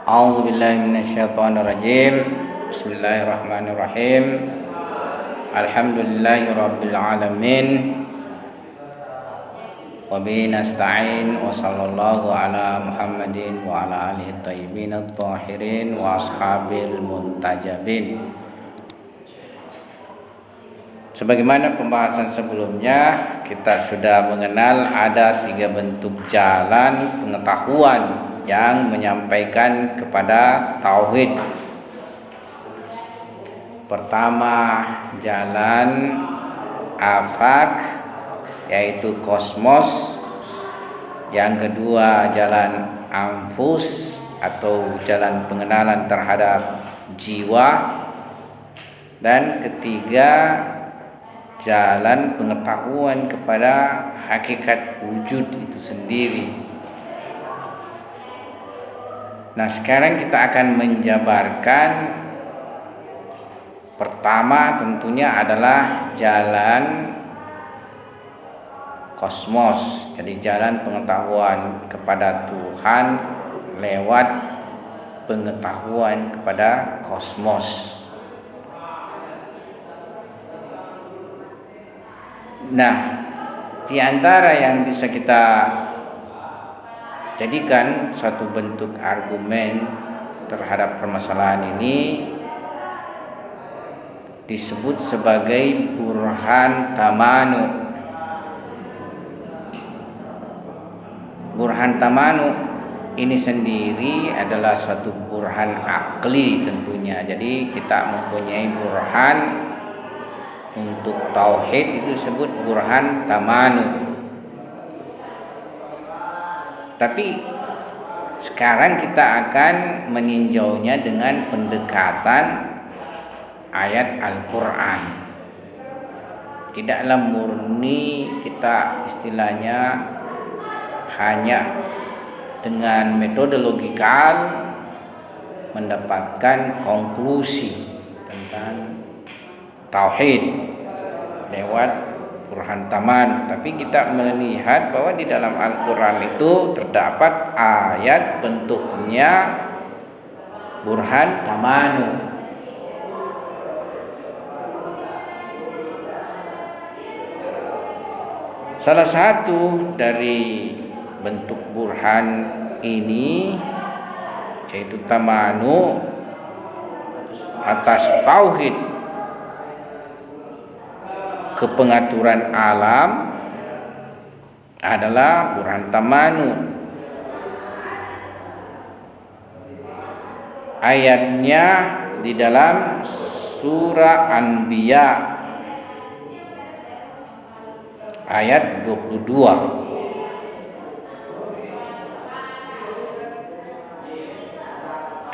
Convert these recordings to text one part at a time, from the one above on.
A'udzu billahi minasyaitonir rajim. Bismillahirrahmanirrahim. Alhamdulillahirabbil alamin. Wa bihi nasta'in wa sallallahu ala Muhammadin wa ala alihi thayyibin at-tahirin wa ashabil muntajabin. Sebagaimana pembahasan sebelumnya, kita sudah mengenal ada 3 bentuk jalan pengetahuan yang menyampaikan kepada tauhid. Pertama, jalan afaq, yaitu kosmos. Yang kedua, jalan anfus atau jalan pengenalan terhadap jiwa. Dan ketiga, jalan pengetahuan kepada hakikat wujud itu sendiri. Nah, sekarang kita akan menjabarkan. Pertama tentunya adalah jalan kosmos, jadi jalan pengetahuan kepada Tuhan lewat pengetahuan kepada kosmos. Nah, di antara yang bisa kita jadikan suatu bentuk argumen terhadap permasalahan ini disebut sebagai burhan tamanu. Burhan tamanu ini sendiri adalah suatu burhan akli tentunya. Jadi kita mempunyai burhan untuk tauhid itu disebut burhan tamanu. Tapi sekarang kita akan meninjaunya dengan pendekatan ayat Al-Quran. Tidaklah murni kita istilahnya hanya dengan metode logikal mendapatkan konklusi tentang tauhid lewat burhan taman, tapi kita melihat bahwa di dalam Al-Quran itu terdapat ayat bentuknya burhan tamanu. Salah satu dari bentuk burhan ini yaitu tamanu atas tauhid kepengaturan alam adalah burhan tamanu. Ayatnya di dalam surah Anbiya ayat 22.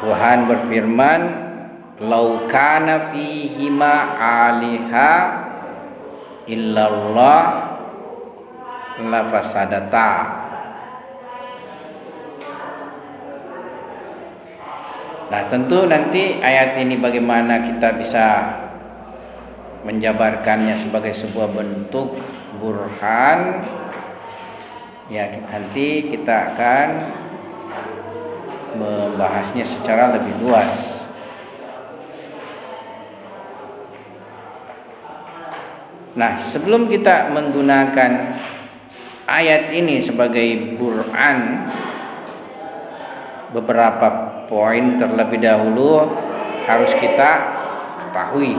Tuhan berfirman, "Lau kana fihima aliha illallah la fasadata." Nah, tentu nanti ayat ini bagaimana kita bisa menjabarkannya sebagai sebuah bentuk burhan, ya nanti kita akan membahasnya secara lebih luas. Nah, sebelum kita menggunakan ayat ini sebagai burhan, beberapa poin terlebih dahulu harus kita ketahui.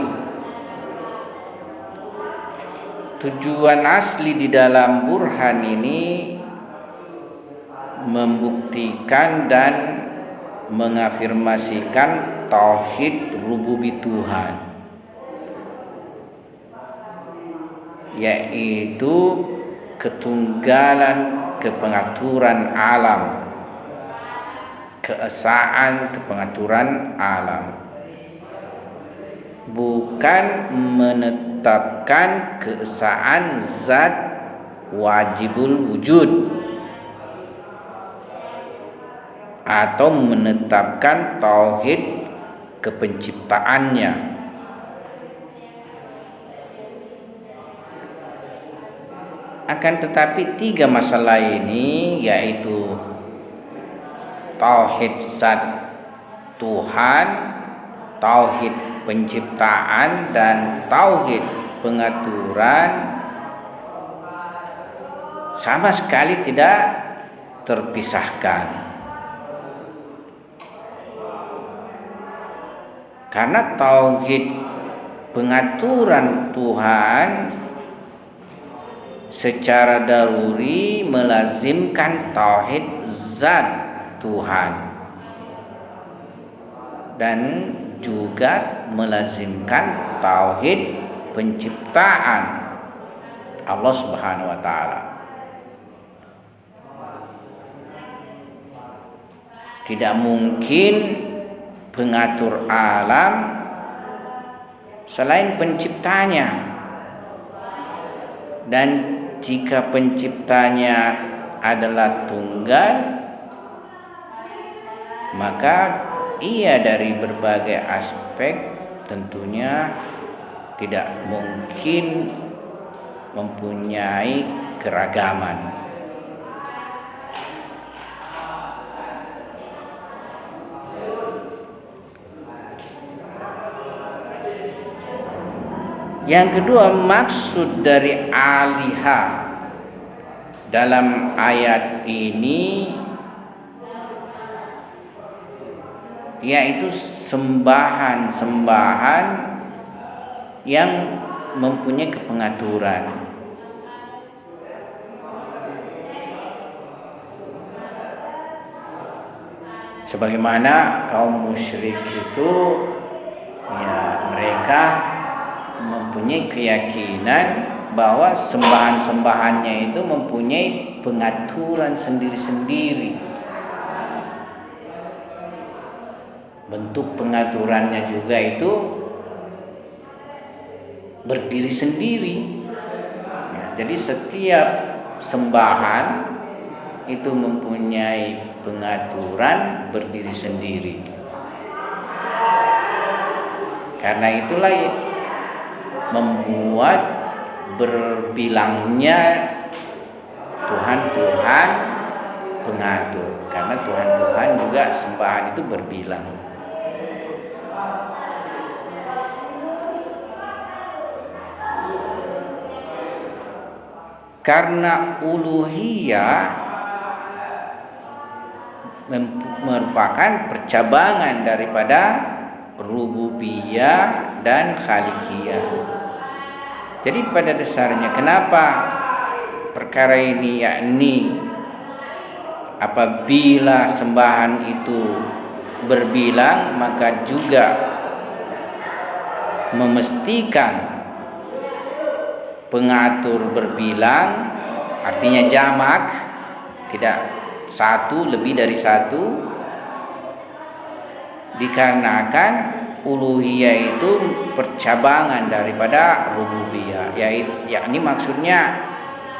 Tujuan asli di dalam burhan ini membuktikan dan mengafirmasikan tauhid rububiyah Tuhan, yaitu ketunggalan kepengaturan alam, keesaan kepengaturan alam, bukan menetapkan keesaan zat wajibul wujud atau menetapkan tauhid kepenciptaannya. Akan tetapi 3 masalah ini, yaitu tauhid zat Tuhan, tauhid penciptaan dan tauhid pengaturan sama sekali tidak terpisahkan. Karena tauhid pengaturan Tuhan secara daruri melazimkan tauhid zat Tuhan dan juga melazimkan tauhid penciptaan Allah Subhanahu wa taala. Tidak mungkin pengatur alam selain penciptanya, dan jika penciptanya adalah tunggal, maka ia dari berbagai aspek tentunya tidak mungkin mempunyai keragaman. Yang kedua, maksud dari aliha dalam ayat ini yaitu sembahan-sembahan yang mempunyai kepengaturan. Sebagaimana kaum musyrik itu, ya, mereka mempunyai keyakinan bahwa sembahan-sembahannya itu mempunyai pengaturan sendiri-sendiri. Bentuk pengaturannya juga itu berdiri sendiri. Ya, jadi setiap sembahan itu mempunyai pengaturan berdiri sendiri. Karena itulah membuat berbilangnya Tuhan-Tuhan pengatur, karena Tuhan-Tuhan juga sembahan itu berbilang. Karena uluhiyah merupakan percabangan daripada rububiyah dan khalikiyah. Jadi pada dasarnya kenapa perkara ini, yakni apabila sembahan itu berbilang, maka juga memastikan pengatur berbilang, artinya jamak, tidak satu, lebih dari satu, dikarenakan uluhiyah itu percabangan daripada rububiyah, yakni maksudnya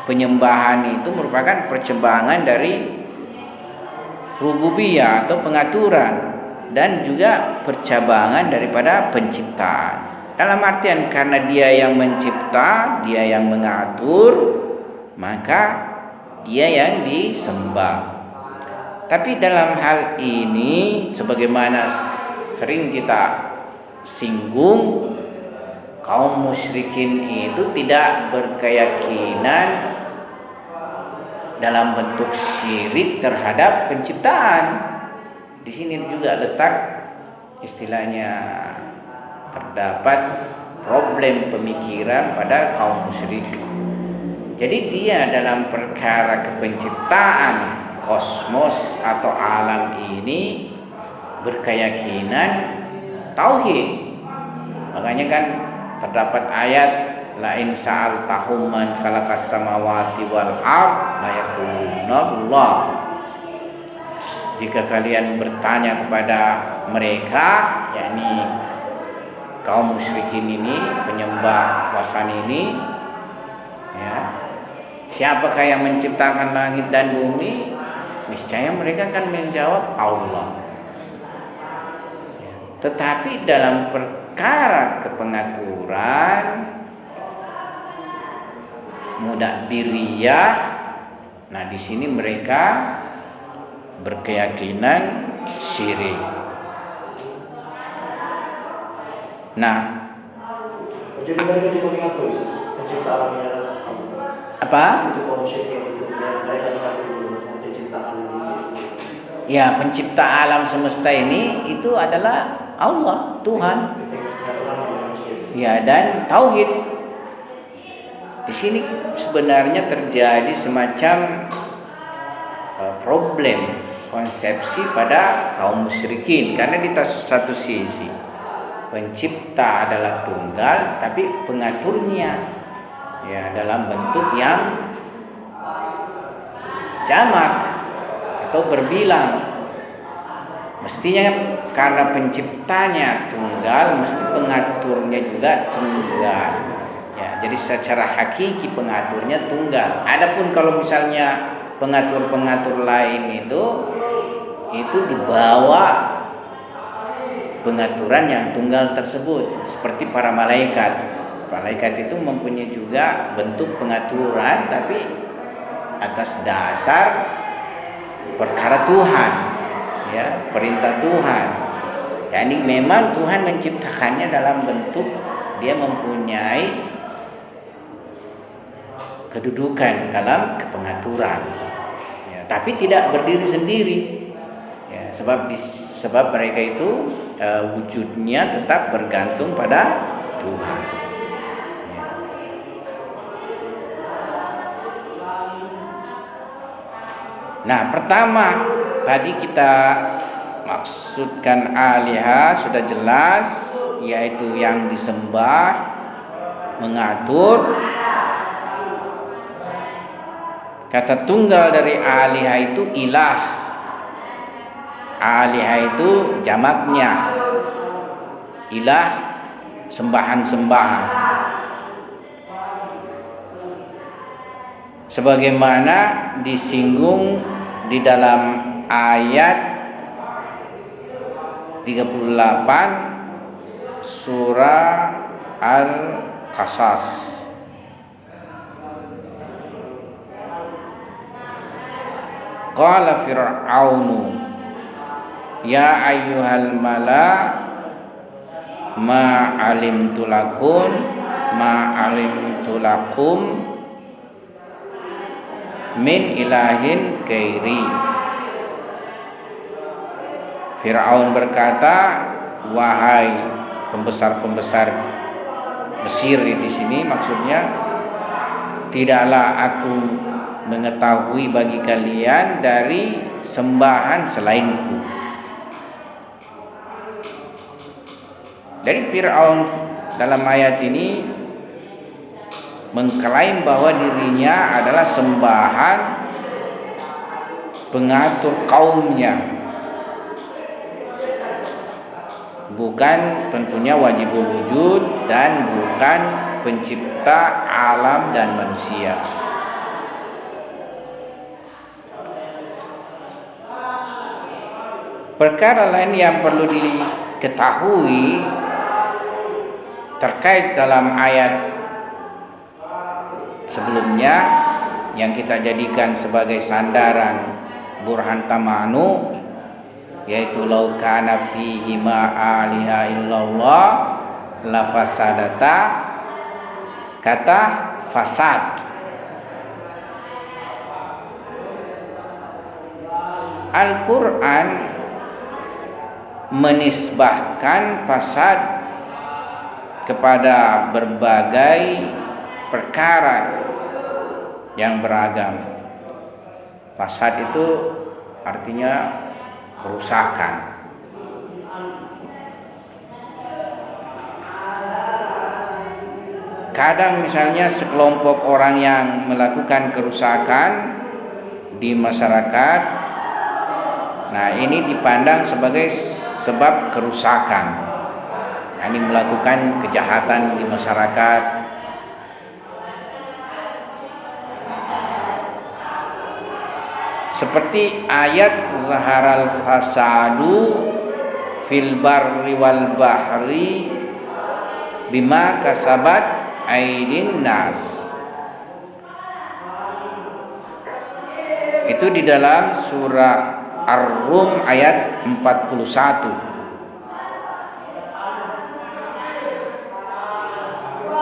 penyembahan itu merupakan percabangan dari rububiyah atau pengaturan, dan juga percabangan daripada penciptaan. Dalam artian karena dia yang mencipta, dia yang mengatur, maka dia yang disembah. Tapi dalam hal ini, sebagaimana sering kita singgung, kaum musyrikin itu tidak berkeyakinan dalam bentuk syirik terhadap penciptaan. Di sini juga letak istilahnya, terdapat problem pemikiran pada kaum musyrik. Jadi dia dalam perkara kepenciptaan kosmos atau alam ini berkeyakinan tauhid. Makanya kan terdapat ayat la in sa'altahum man khalaqas samawati wal ard la yaquluna Allah. Jika kalian bertanya kepada mereka, yakni kaum musyrikin ini, penyembah wasan ini, ya, siapakah yang menciptakan langit dan bumi? Niscaya mereka akan menjawab Allah. Tetapi dalam perkara kepengaturan mudabbiriyah, nah di sini mereka berkeyakinan syirik. Nah, jadi mereka juga mengakui pencipta alam ini adalah Allah. apa? Itu konsepnya itu mereka mengakui pencipta alam ini. Ya, pencipta alam semesta ini itu adalah Allah, Tuhan. Ya, dan tauhid. Di sini sebenarnya terjadi semacam problem konsepsi pada kaum musyrikin, karena di satu sisi pencipta adalah tunggal tapi pengaturnya ya dalam bentuk yang jamak atau berbilang. Mestinya karena penciptanya tunggal, mesti pengaturnya juga tunggal. Ya, jadi secara hakiki pengaturnya tunggal. Adapun kalau misalnya pengatur-pengatur lain itu dibawa pengaturan yang tunggal tersebut, seperti para malaikat. Malaikat itu mempunyai juga bentuk pengaturan tapi atas dasar perkara Tuhan, ya, perintah Tuhan. Yani memang Tuhan menciptakannya dalam bentuk dia mempunyai kedudukan dalam kepengaturan, ya, tapi tidak berdiri sendiri, ya, sebab mereka itu wujudnya tetap bergantung pada Tuhan. Ya. Nah, pertama tadi kita maksudkan alihah sudah jelas, yaitu yang disembah, mengatur. Kata tunggal dari alihah itu ilah. Alihah itu jamaknya, ilah sembahan-sembahan. Sebagaimana disinggung di dalam ayat 38 surah Al-Qasas. Qala Fir'aunu ya ayyuhal mala ma alimtu lakum min ilahin ghairi. Fir'aun berkata, wahai pembesar-pembesar Mesir, di sini maksudnya, tidaklah aku mengetahui bagi kalian dari sembahan selainku. Dari Fir'aun dalam ayat ini mengklaim bahwa dirinya adalah sembahan pengatur kaumnya, bukan tentunya wajibul wujud dan bukan pencipta alam dan manusia. Perkara lain yang perlu diketahui terkait dalam ayat sebelumnya yang kita jadikan sebagai sandaran burhan tamanu, yaitu lau kana fihi ma aliha illallah la fasadata. Kata fasad, Al-Quran menisbahkan fasad kepada berbagai perkara yang beragam. Fasad itu artinya kerusakan. Kadang misalnya sekelompok orang yang melakukan kerusakan di masyarakat, nah ini dipandang sebagai sebab kerusakan, ini melakukan kejahatan di masyarakat. Seperti ayat zaharal fasadu fil barri wal bahri bima kasabat aidin nas. Itu di dalam surah Ar-Rum ayat 41.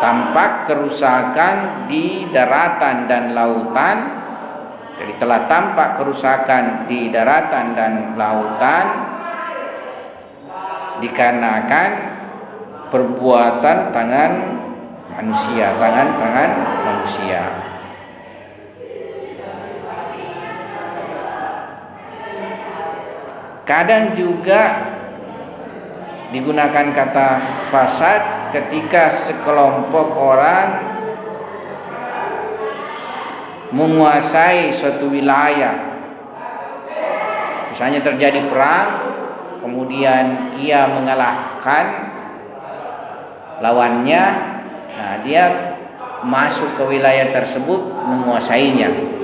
tampak kerusakan di daratan dan lautan. Jadi telah tampak kerusakan di daratan dan lautan dikarenakan perbuatan tangan manusia, tangan-tangan manusia. Kadang juga digunakan kata fasad ketika sekelompok orang menguasai suatu wilayah. Misalnya terjadi perang, kemudian ia mengalahkan lawannya, nah dia masuk ke wilayah tersebut menguasainya.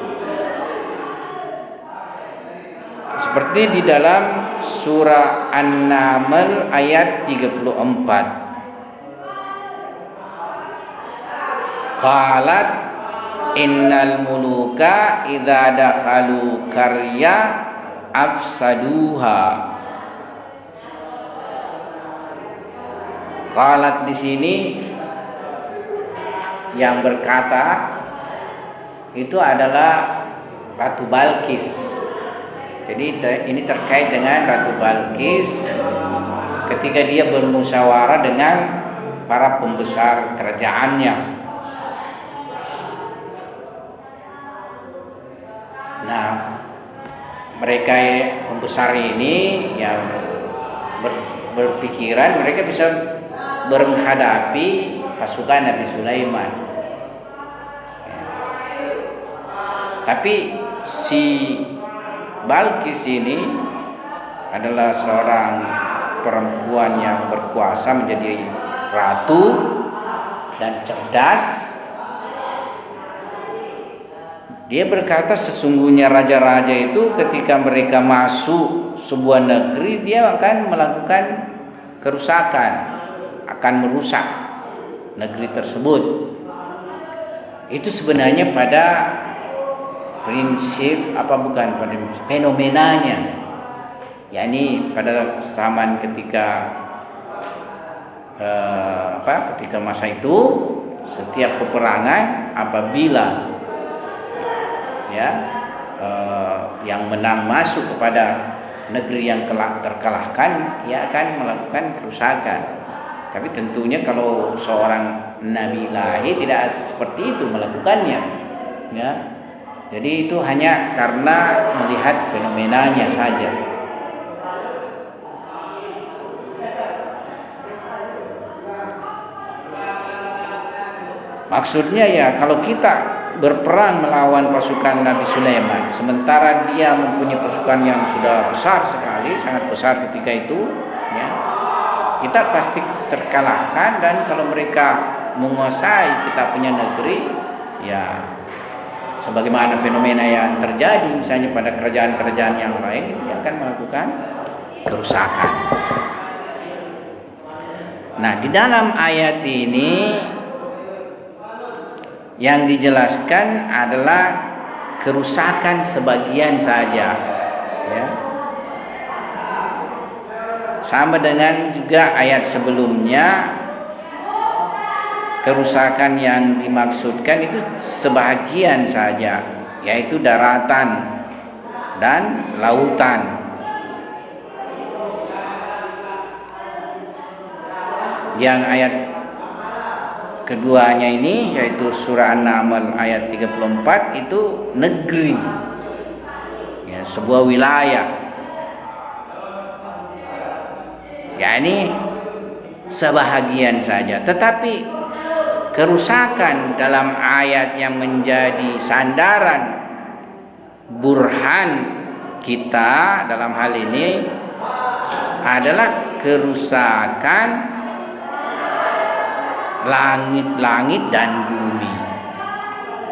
Seperti di dalam surah An-Naml ayat 34. Qalat innal muluka idza dakhalu qarya afsaduha. Qalat di sini yang berkata itu adalah Ratu Balqis. Jadi ini terkait dengan Ratu Balqis ketika dia bermusyawarah dengan para pembesar kerajaannya. Nah, mereka pembesar ini yang berpikiran mereka bisa menghadapi pasukan Nabi Sulaiman. Tapi si Balqis ini adalah seorang perempuan yang berkuasa, menjadi ratu dan cerdas. Dia berkata sesungguhnya raja-raja itu ketika mereka masuk sebuah negeri dia akan melakukan kerusakan, akan merusak negeri tersebut. Itu sebenarnya pada prinsip fenomenanya, yakni pada zaman ketika ketika masa itu setiap peperangan apabila yang menang masuk kepada negeri yang terkalahkan, ia akan melakukan kerusakan. Tapi tentunya kalau seorang nabi ilahi tidak seperti itu melakukannya, ya. Jadi itu hanya karena melihat fenomenanya saja. Maksudnya ya kalau kita berperang melawan pasukan Nabi Sulaiman, sementara dia mempunyai pasukan yang sudah besar sekali, sangat besar ketika itu, ya, kita pasti terkalahkan. Dan kalau mereka menguasai kita punya negeri, ya sebagaimana fenomena yang terjadi misalnya pada kerajaan-kerajaan yang lain, itu akan melakukan kerusakan. Nah, di dalam ayat ini yang dijelaskan adalah kerusakan sebagian saja, ya. Sama dengan juga ayat sebelumnya, kerusakan yang dimaksudkan itu sebagian saja, yaitu daratan dan lautan. Yang ayat keduanya ini yaitu surah An-Naml ayat 34 itu negeri, ya, sebuah wilayah, ya ini sebahagian saja. Tetapi kerusakan dalam ayat yang menjadi sandaran burhan kita dalam hal ini adalah kerusakan langit-langit dan bumi.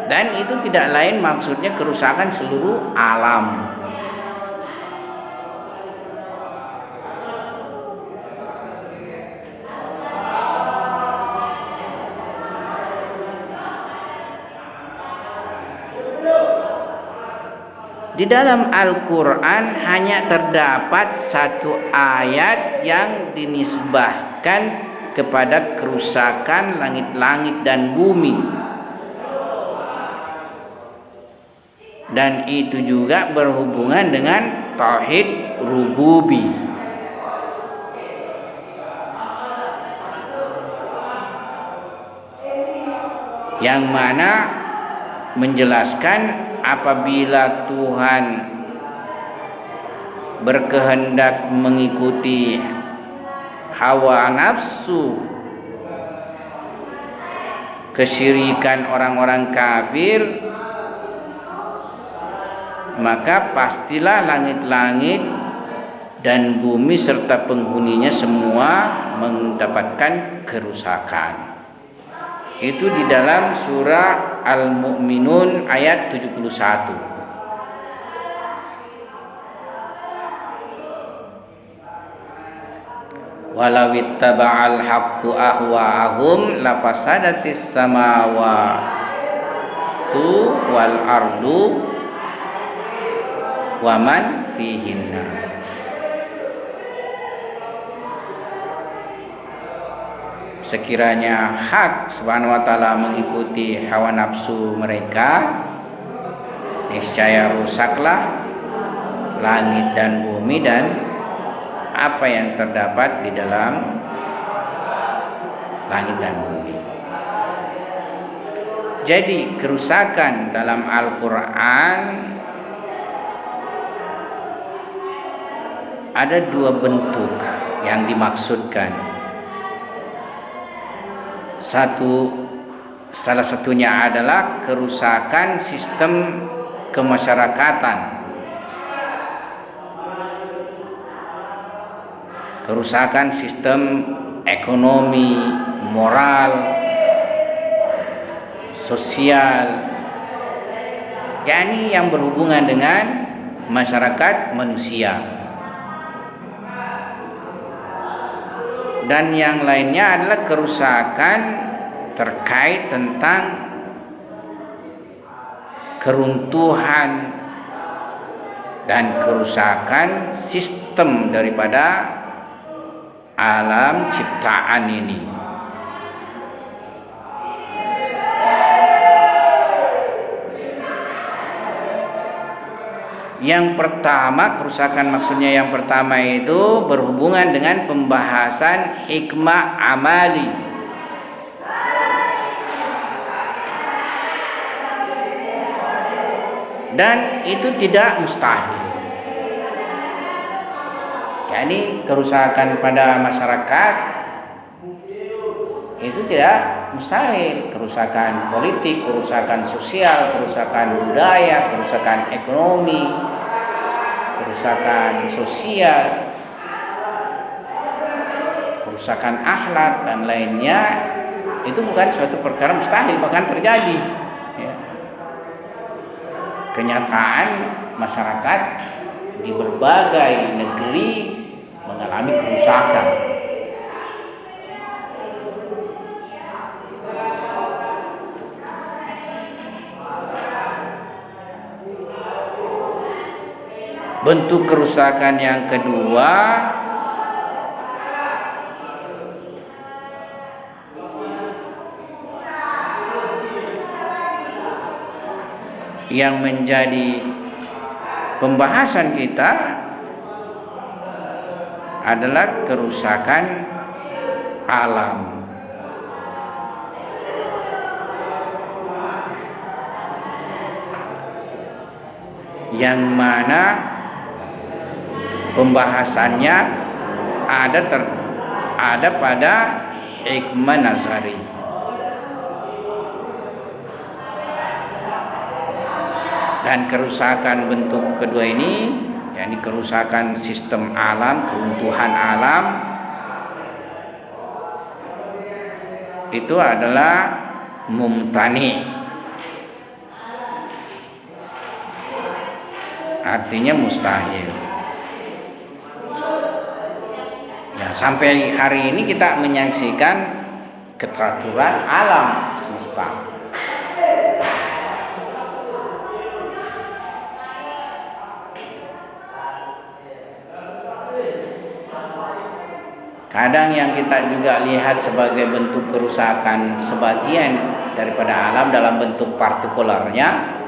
Dan itu tidak lain maksudnya kerusakan seluruh alam. Di dalam Al-Quran hanya terdapat satu ayat yang dinisbahkan kepada kerusakan langit-langit dan bumi. Dan itu juga berhubungan dengan tauhid rububi. Yang mana menjelaskan apabila Tuhan berkehendak mengikuti hawa nafsu, kesyirikan orang-orang kafir, maka pastilah langit-langit dan bumi serta penghuninya semua mendapatkan kerusakan. Itu di dalam surah Al-Mu'minun ayat 71. Walau ittaba'al haqqu ahwa'ahum lafasadatis samawati wal ardu wa man fihinna. Sekiranya hak Subhanahu wa taala mengikuti hawa nafsu mereka, niscaya rusaklah langit dan bumi dan apa yang terdapat di dalam langit dan bumi. Jadi kerusakan dalam Al-Quran ada dua bentuk yang dimaksudkan. Salah satunya adalah kerusakan sistem kemasyarakatan, kerusakan sistem ekonomi, moral, sosial, yakni yang berhubungan dengan masyarakat manusia. Dan yang lainnya adalah kerusakan terkait tentang keruntuhan dan kerusakan sistem daripada alam ciptaan ini. Yang pertama, kerusakan maksudnya yang pertama itu berhubungan dengan pembahasan hikmah amali. Dan itu tidak mustahil. Yani kerusakan pada masyarakat itu tidak mustahil. Kerusakan politik, kerusakan sosial, kerusakan budaya, kerusakan ekonomi, kerusakan sosial, kerusakan akhlak dan lainnya, itu bukan suatu perkara mustahil, bahkan terjadi. Ya. Kenyataan masyarakat di berbagai negeri mengalami kerusakan. Bentuk kerusakan yang kedua yang menjadi pembahasan kita adalah kerusakan alam. Yang mana pembahasannya ada pada hikmah nazari. Dan kerusakan bentuk kedua ini, yakni kerusakan sistem alam, keruntuhan alam, itu adalah mumtani, artinya mustahil. Ya, sampai hari ini kita menyaksikan keteraturan alam semesta. Kadang yang kita juga lihat sebagai bentuk kerusakan sebagian daripada alam dalam bentuk partikularnya,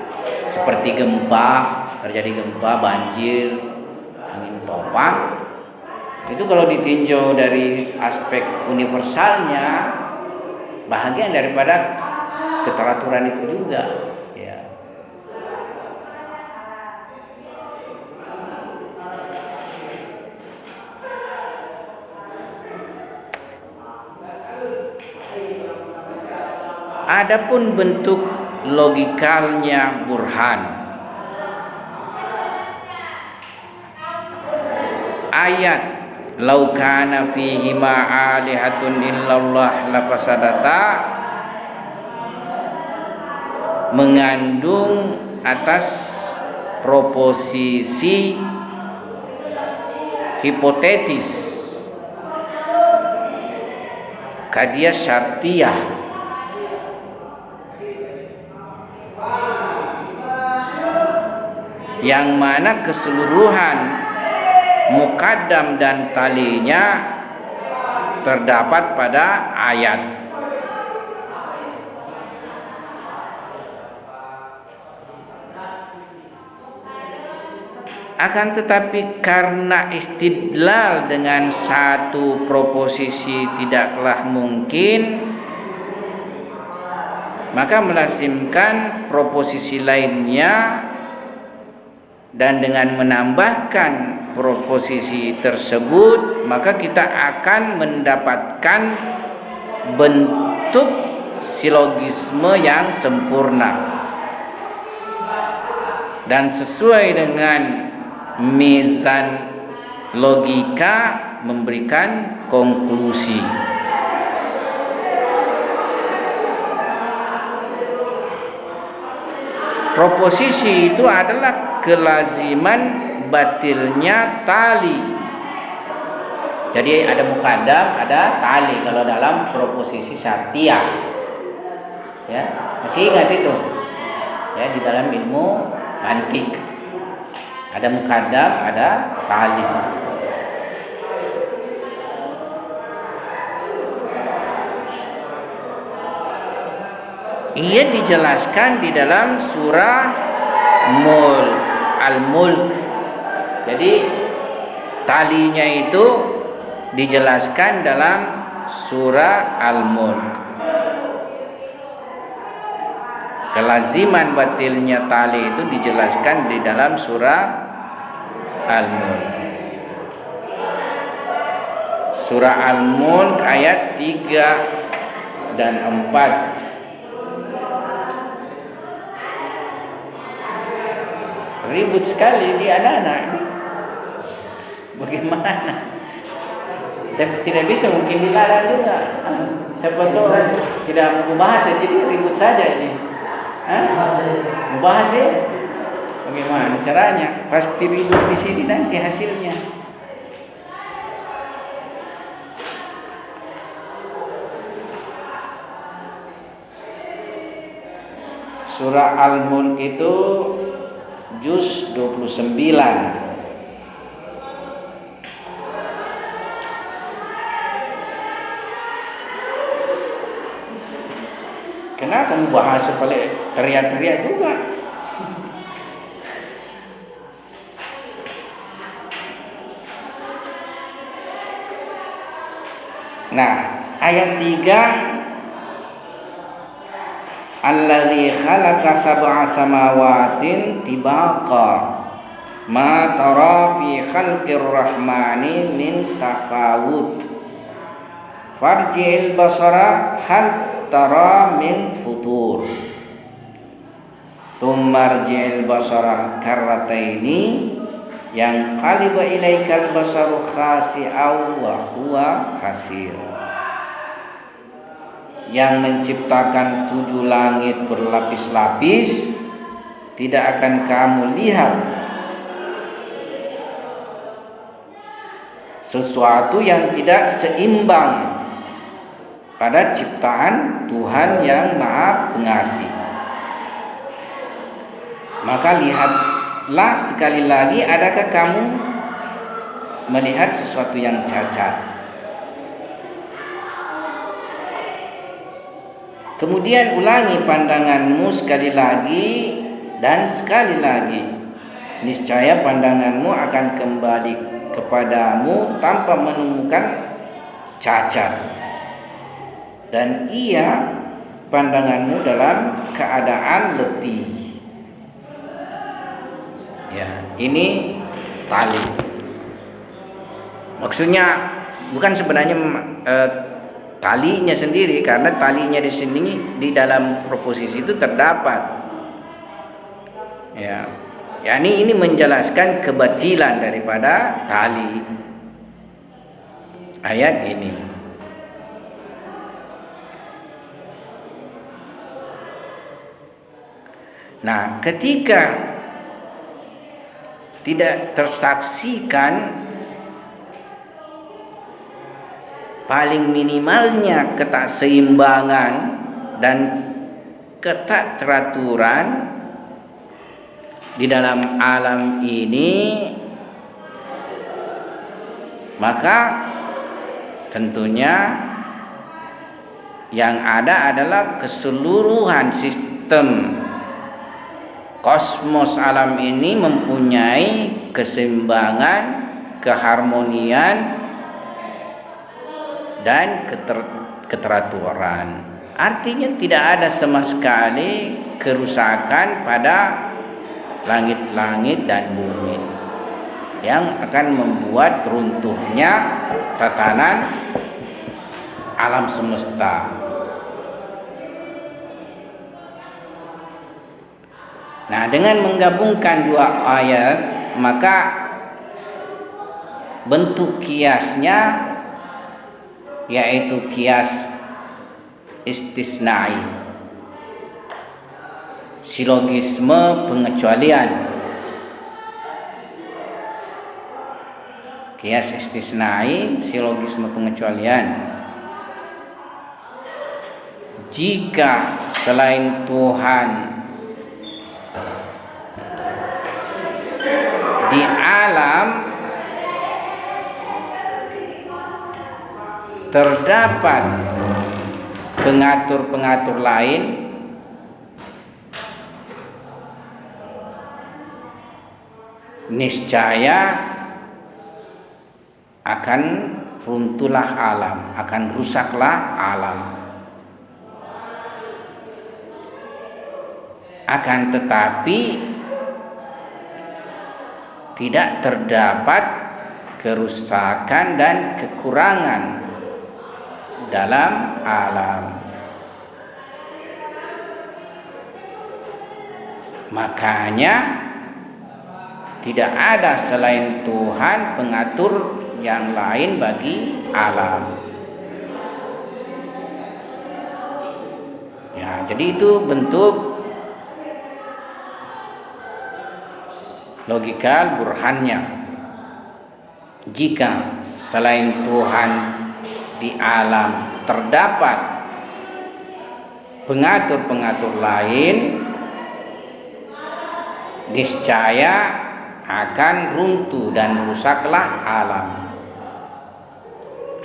seperti gempa, terjadi gempa, banjir, angin topan. Itu kalau ditinjau dari aspek universalnya, bahagian daripada keteraturan itu juga, ya. Adapun bentuk logikalnya burhan, ayat lau kana fihi ma alihatun illallah lafasadata mengandung atas proposisi hipotetis kadia syartiyah, yang mana keseluruhan mukaddam dan talinya terdapat pada ayat. Akan tetapi karena istidlal dengan satu proposisi tidaklah mungkin, maka melazimkan proposisi lainnya, dan dengan menambahkan proposisi tersebut maka kita akan mendapatkan bentuk silogisme yang sempurna dan sesuai dengan mizan logika memberikan konklusi. Proposisi itu adalah kelaziman batilnya tali. Jadi ada mukaddam, ada tali kalau dalam proposisi syartiyah. Ya, masih ingat itu? Ya, di dalam ilmu mantik ada mukaddam, ada tali. Ia dijelaskan di dalam surah Al-Mulk. Jadi talinya itu dijelaskan dalam surah Al-Mulk. Kelaziman batilnya tali itu dijelaskan di dalam surah Al-Mulk. Surah Al-Mulk ayat 3 dan 4. Ribut sekali di anak-anak ini. Bagaimana? Tidak bisa mungkin dilarang juga. Siapa tahu tidak mau bahas, jadi ribut saja ini. Mau bahas ya? Bagaimana caranya? Pasti ribut di sini nanti hasilnya. Surah Al-Mulk itu juz 29. Kenapa membahas supaya teriak-teriak juga? Nah, ayat 3, alladzi khalaqa sab'a samawatin tibaqa ma tara fi khalqir rahmani min tafawut farji'il basara hal tara min futur thumma rji'il basara karrataini yang qaliba ilaikal basaru khasi'aw wa huwa hasir. Yang menciptakan 7 langit berlapis-lapis, tidak akan kamu lihat sesuatu yang tidak seimbang pada ciptaan Tuhan yang Maha Pengasih. Maka lihatlah sekali lagi, adakah kamu melihat sesuatu yang cacat? Kemudian ulangi pandanganmu sekali lagi dan sekali lagi. Niscaya pandanganmu akan kembali kepadamu tanpa menemukan cacat. Dan ia pandanganmu dalam keadaan letih. Ya, ini tali. Maksudnya bukan sebenarnya talinya sendiri, karena talinya di sini di dalam proposisi itu terdapat. Ya, yakni ini menjelaskan kebatilan daripada tali ayat ini. Nah, ketika tidak tersaksikan paling minimalnya ketakseimbangan dan ketakteraturan di dalam alam ini, maka tentunya yang ada adalah keseluruhan sistem kosmos alam ini mempunyai keseimbangan, keharmonian, dan keteraturan. Artinya tidak ada sama sekali kerusakan pada langit-langit dan bumi yang akan membuat runtuhnya tatanan alam semesta. Nah, dengan menggabungkan dua ayat, maka bentuk kiasnya yaitu kias istisnai, silogisme pengecualian. Kias istisnai, silogisme pengecualian. Jika selain Tuhan di alam terdapat pengatur-pengatur lain, niscaya akan runtuhlah alam, akan rusaklah alam. Akan tetapi tidak terdapat kerusakan dan kekurangan dalam alam. Makanya tidak ada selain Tuhan pengatur yang lain bagi alam. Ya, jadi itu bentuk logika burhannya. Jika selain Tuhan di alam terdapat pengatur-pengatur lain, niscaya akan runtuh dan rusaklah alam.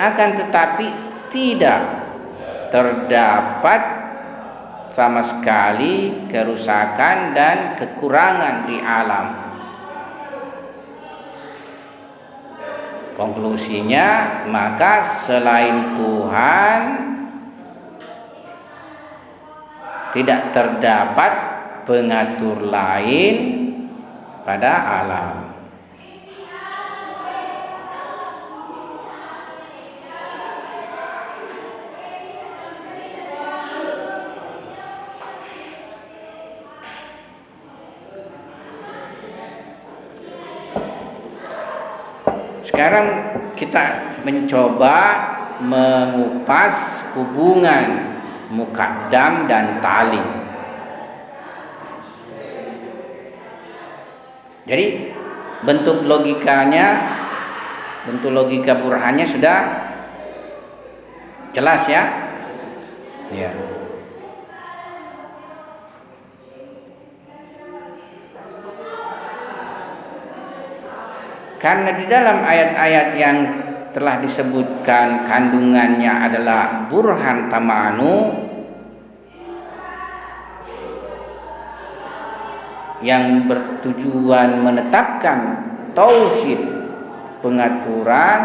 Akan tetapi tidak terdapat sama sekali kerusakan dan kekurangan di alam. Konklusinya, maka selain Tuhan tidak terdapat pengatur lain pada alam. Sekarang kita mencoba mengupas hubungan mukaddam dan tali. Jadi bentuk logikanya, bentuk logika burhannya sudah jelas ya. Ya. Karena di dalam ayat-ayat yang telah disebutkan kandungannya adalah burhan tamanu, yang bertujuan menetapkan tauhid, pengaturan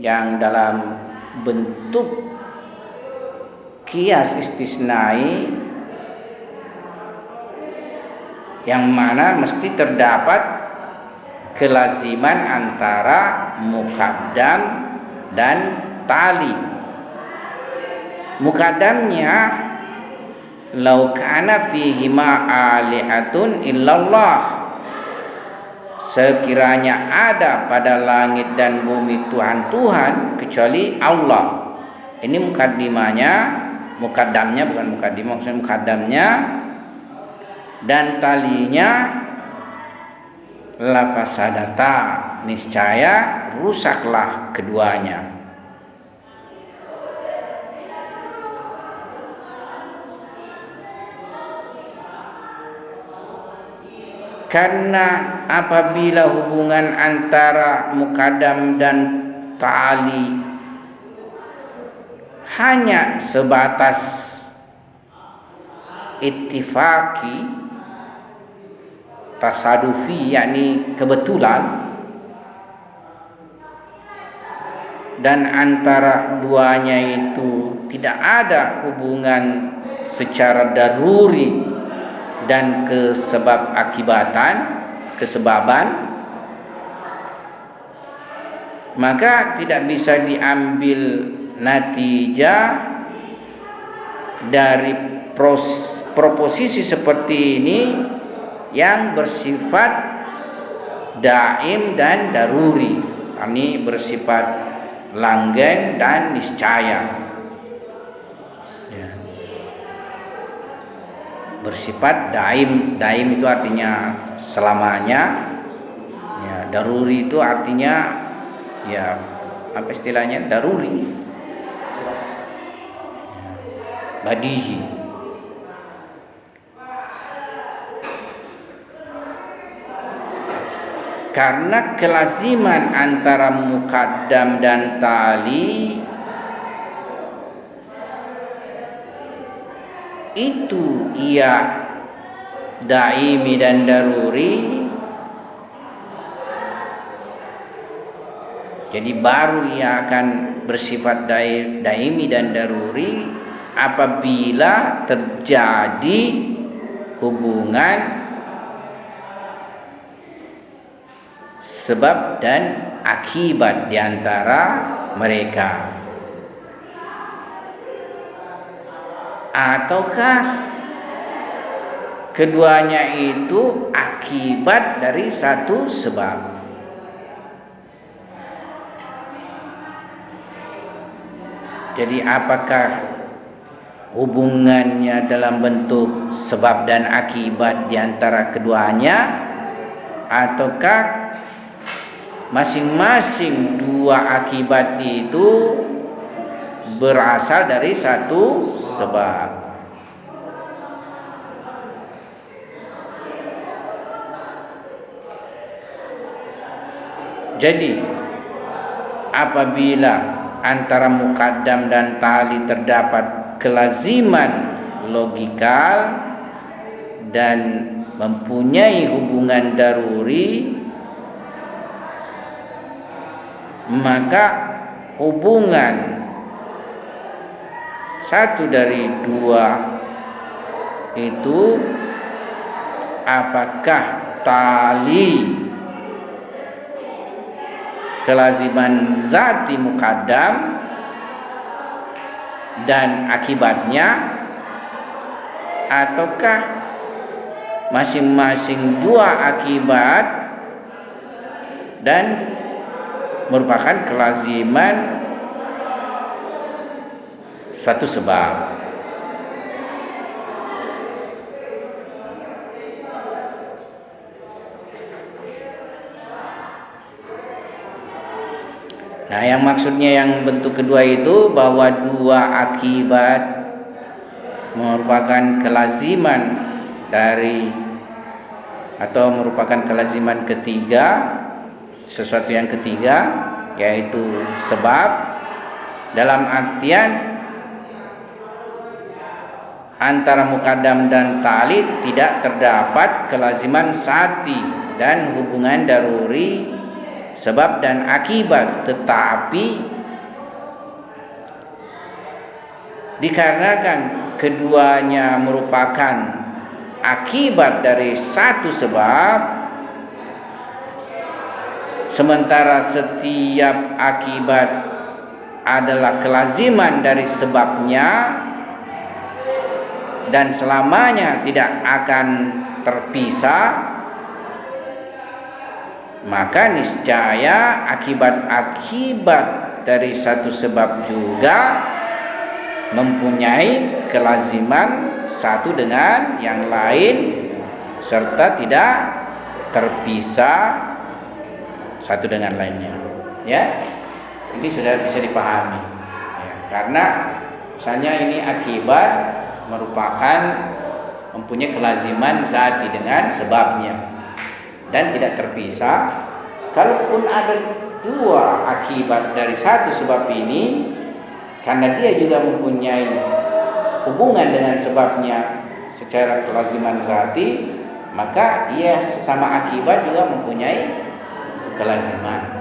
yang dalam bentuk qiyas istisnai, yang mana mesti terdapat kelaziman antara muqaddam dan tali. Muqaddamnya lau kana fihi ma alihatun illallah, sekiranya ada pada langit dan bumi Tuhan-Tuhan kecuali Allah. Ini mukaddimanya, mukaddamnya bukan mukaddimah, maksudnya mukaddamnya. Dan talinya la fasadata, niscaya rusaklah keduanya. Karena apabila hubungan antara mukaddam dan tali hanya sebatas ittifaqi, tasadufi, yakni kebetulan, dan antara duanya itu tidak ada hubungan secara daruri dan kesebaban, maka tidak bisa diambil natijah dari proposisi seperti ini yang bersifat daim dan daruri, ini bersifat langgeng dan niscaya. Bersifat daim itu artinya selamanya, ya. Daruri itu artinya, ya, apa istilahnya, daruri, badihi. Karena kelaziman antara muqaddam dan tali itu ia daimi dan daruri, jadi baru ia akan bersifat daimi dan daruri apabila terjadi hubungan sebab dan akibat di antara mereka. Ataukah keduanya itu akibat dari satu sebab. Jadi apakah hubungannya dalam bentuk sebab dan akibat di antara keduanya, ataukah masing-masing dua akibat itu berasal dari satu sebab. Jadi apabila antara muqaddam dan tali terdapat kelaziman logikal dan mempunyai hubungan daruri, maka hubungan satu dari dua itu, apakah tali kelaziman zati muqaddam dan akibatnya, ataukah masing-masing dua akibat dan merupakan kelaziman suatu sebab. Nah, yang maksudnya yang bentuk kedua itu bahwa dua akibat merupakan kelaziman dari atau merupakan kelaziman ketiga, sesuatu yang ketiga, yaitu sebab, dalam artian antara mukaddam dan tali tidak terdapat kelaziman sati dan hubungan daruri sebab dan akibat, tetapi dikarenakan keduanya merupakan akibat dari satu sebab, sementara setiap akibat adalah kelaziman dari sebabnya dan selamanya tidak akan terpisah, maka niscaya akibat-akibat dari satu sebab juga mempunyai kelaziman satu dengan yang lain serta tidak terpisah satu dengan lainnya. Ya, ini sudah bisa dipahami. Ya, karena misalnya ini akibat merupakan mempunyai kelaziman zati dengan sebabnya dan tidak terpisah. Kalaupun ada dua akibat dari satu sebab ini, karena dia juga mempunyai hubungan dengan sebabnya secara kelaziman zati, maka ia sesama akibat juga mempunyai kelaziman.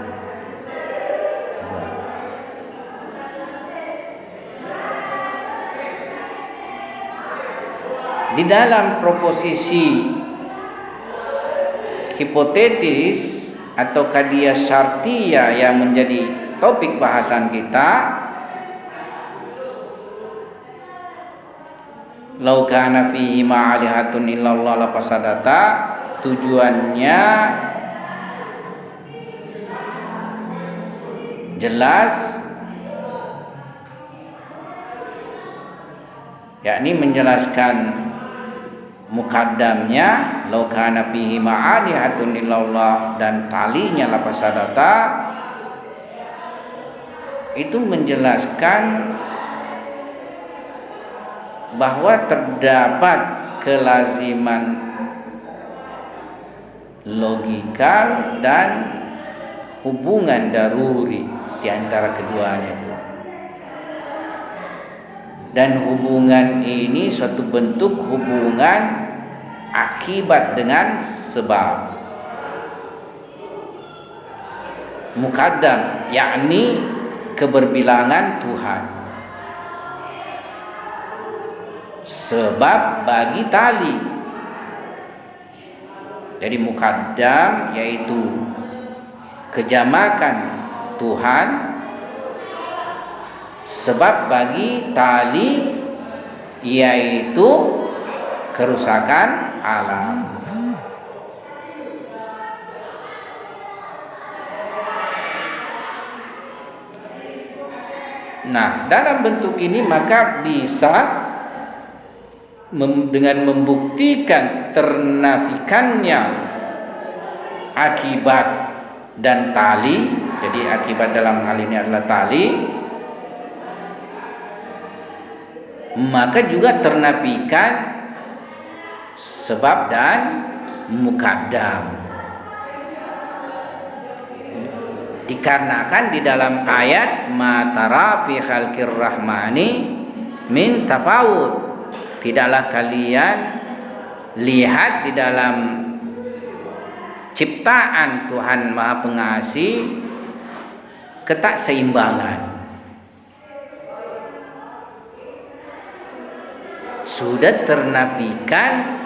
Di dalam proposisi hipotetis atau qadiyah syartiyah yang menjadi topik bahasan kita, lau kana fihi ma'alihatun illallah lafasadata, tujuannya jelas, yakni menjelaskan mukaddamnya lau kana fihi ma'alihatun illallah dan talinya lafasadata, itu menjelaskan bahwa terdapat kelaziman logikal dan hubungan daruri di antara keduanya itu. Dan hubungan ini suatu bentuk hubungan akibat dengan sebab. Mukaddam yakni keberbilangan Tuhan, sebab bagi tali. Jadi mukaddam yaitu kejamakan Tuhan, sebab bagi tali yaitu kerusakan alam. Nah, dalam bentuk ini maka bisa dengan membuktikan ternafikannya akibat dan tali. Jadi akibat dalam hal ini adalah tali, maka juga ternafikan sebab dan mukaddam. Dikarenakan di dalam ayat ma tara fi khalqir rahmani min tafawud, tidaklah kalian lihat di dalam ciptaan Tuhan Maha Pengasih ketakseimbangan. Sudah ternafikan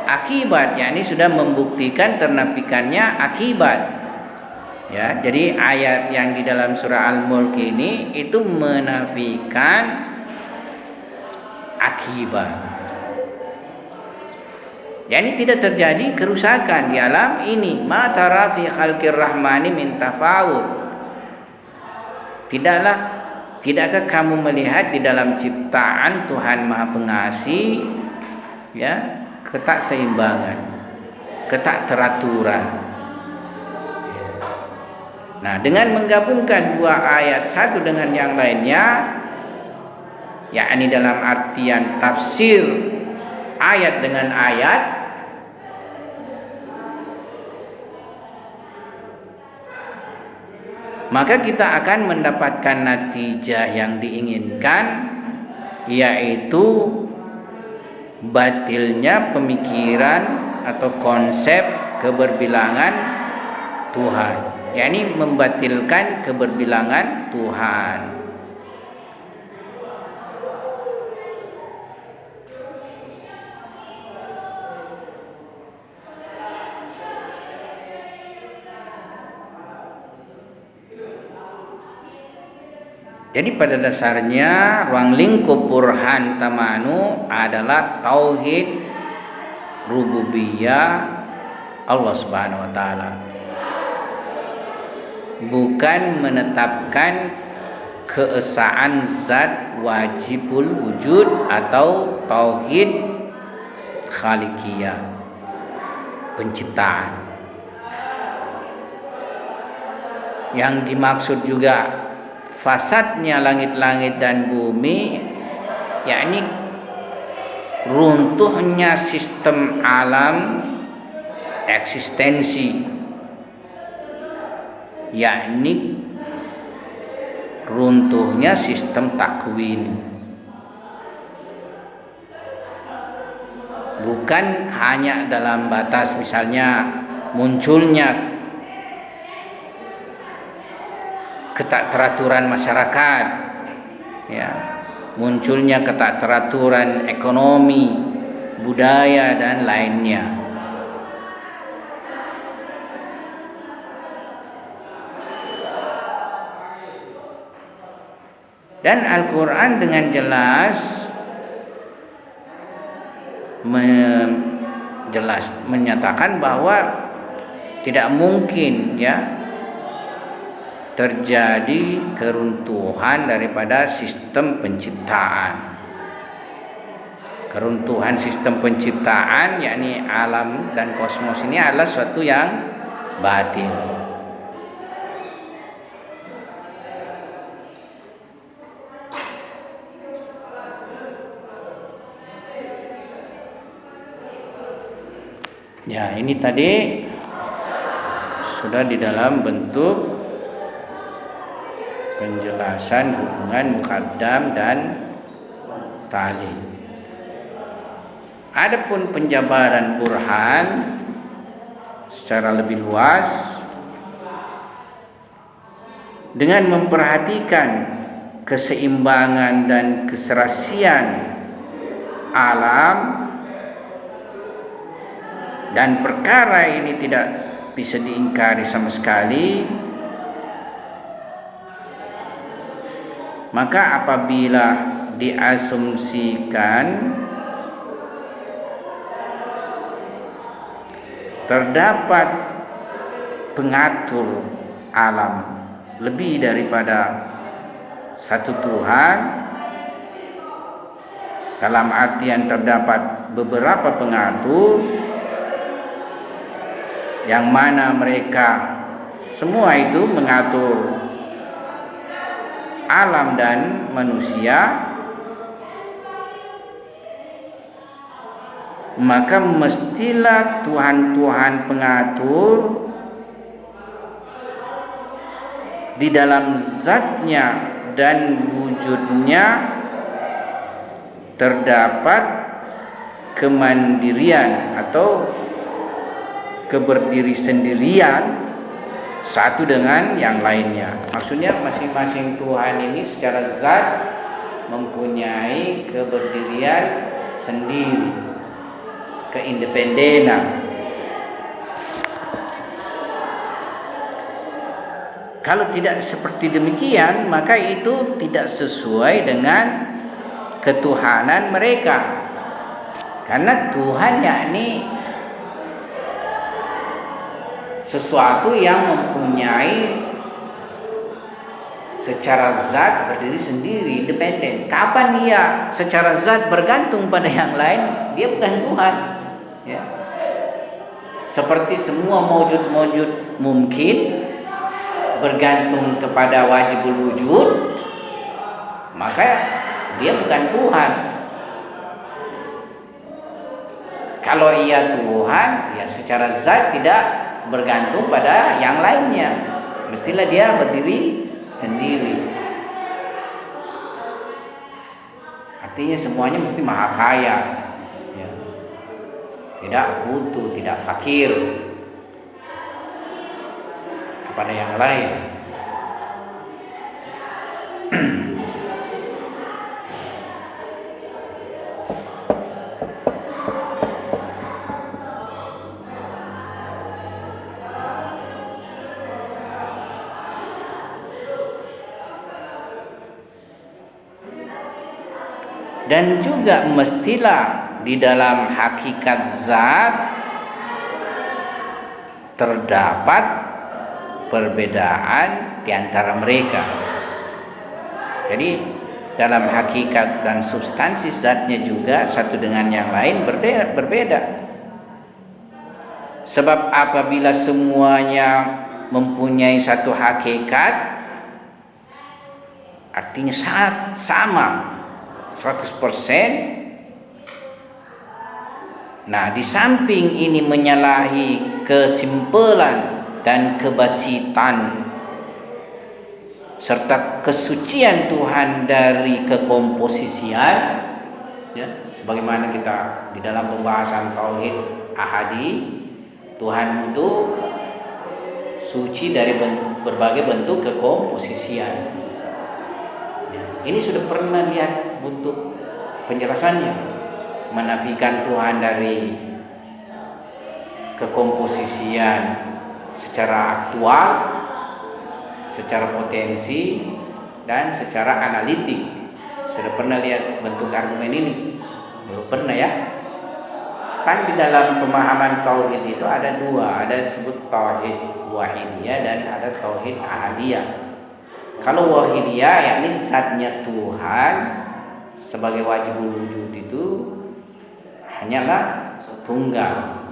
akibat, yakni sudah membuktikan ternafikannya akibat. Ya, jadi ayat yang di dalam surah Al-Mulk ini itu menafikan akibat. Yani tidak terjadi kerusakan di alam ini. Ma tara fi khalqir rahmani min tafawud. Tidakkah kamu melihat di dalam ciptaan Tuhan Maha Pengasih, ya, ketakseimbangan, ketakteraturan. Nah, dengan menggabungkan dua ayat satu dengan yang lainnya, yakni dalam artian tafsir ayat dengan ayat, maka kita akan mendapatkan natijah yang diinginkan, yaitu batilnya pemikiran atau konsep keberbilangan Tuhan, yakni membatilkan keberbilangan Tuhan. Jadi pada dasarnya ruang lingkup burhan tamanu adalah tauhid rububiyah Allah Subhanahu wa taala. Bukan menetapkan keesaan zat wajibul wujud atau tauhid khaliqiyah, penciptaan. Yang dimaksud juga fasadnya langit-langit dan bumi, yakni runtuhnya sistem alam eksistensi, yakni runtuhnya sistem takwin. Bukan hanya dalam batas misalnya munculnya ketakteraturan masyarakat, ya, munculnya ketakteraturan ekonomi, budaya dan lainnya. Dan Al-Quran dengan jelas menyatakan bahwa tidak mungkin, ya, terjadi keruntuhan daripada sistem penciptaan. Keruntuhan sistem penciptaan, yakni alam dan kosmos ini adalah suatu yang batil. Ya, ini tadi sudah di dalam bentuk penjelasan hubungan muqaddam dan ta'lil. Adapun penjabaran burhan secara lebih luas dengan memperhatikan keseimbangan dan keserasian alam, dan perkara ini tidak bisa diingkari sama sekali, maka apabila diasumsikan terdapat pengatur alam lebih daripada satu Tuhan, dalam artian terdapat beberapa pengatur yang mana mereka semua itu mengatur alam dan manusia, maka mestilah Tuhan-Tuhan pengatur di dalam zatnya dan wujudnya terdapat kemandirian atau keberdiri sendirian satu dengan yang lainnya. Maksudnya masing-masing Tuhan ini secara zat mempunyai keberdirian sendiri, keindependenan. Kalau tidak seperti demikian, maka itu tidak sesuai dengan ketuhanan mereka. Karena Tuhan yakni sesuatu yang mempunyai secara zat berdiri sendiri, independen. Kapan dia secara zat bergantung pada yang lain, dia bukan Tuhan, ya. Seperti semua maujud-maujud mungkin bergantung kepada wajibul wujud, maka dia bukan Tuhan. Kalau ia Tuhan, ya secara zat tidak bergantung pada yang lainnya, mestilah dia berdiri sendiri. Artinya semuanya mesti maha kaya, ya. Tidak butuh, tidak fakir kepada yang lain. Dan juga mestilah di dalam hakikat zat terdapat perbedaan di antara mereka. Jadi dalam hakikat dan substansi zatnya juga satu dengan yang lain berbeda. Sebab apabila semuanya mempunyai satu hakikat, artinya sama 100%. Nah, di samping ini menyalahi kesimpulan dan kebasitan serta kesucian Tuhan dari kekomposisian, ya, sebagaimana kita di dalam pembahasan tauhid ahadi, Tuhan itu suci dari berbagai bentuk kekomposisian. Ya, ini sudah pernah lihat bentuk penjelasannya, menafikan Tuhan dari kekomposisian secara aktual, secara potensi, dan secara analitik. Sudah pernah lihat bentuk argumen ini? Belum pernah, ya? Kan di dalam pemahaman tauhid itu ada dua, ada disebut tauhid wahidiyah dan ada tauhid ahadiyah. Kalau wahidiyah yakni zatnya Tuhan sebagai wajibul wujud itu hanyalah tunggal.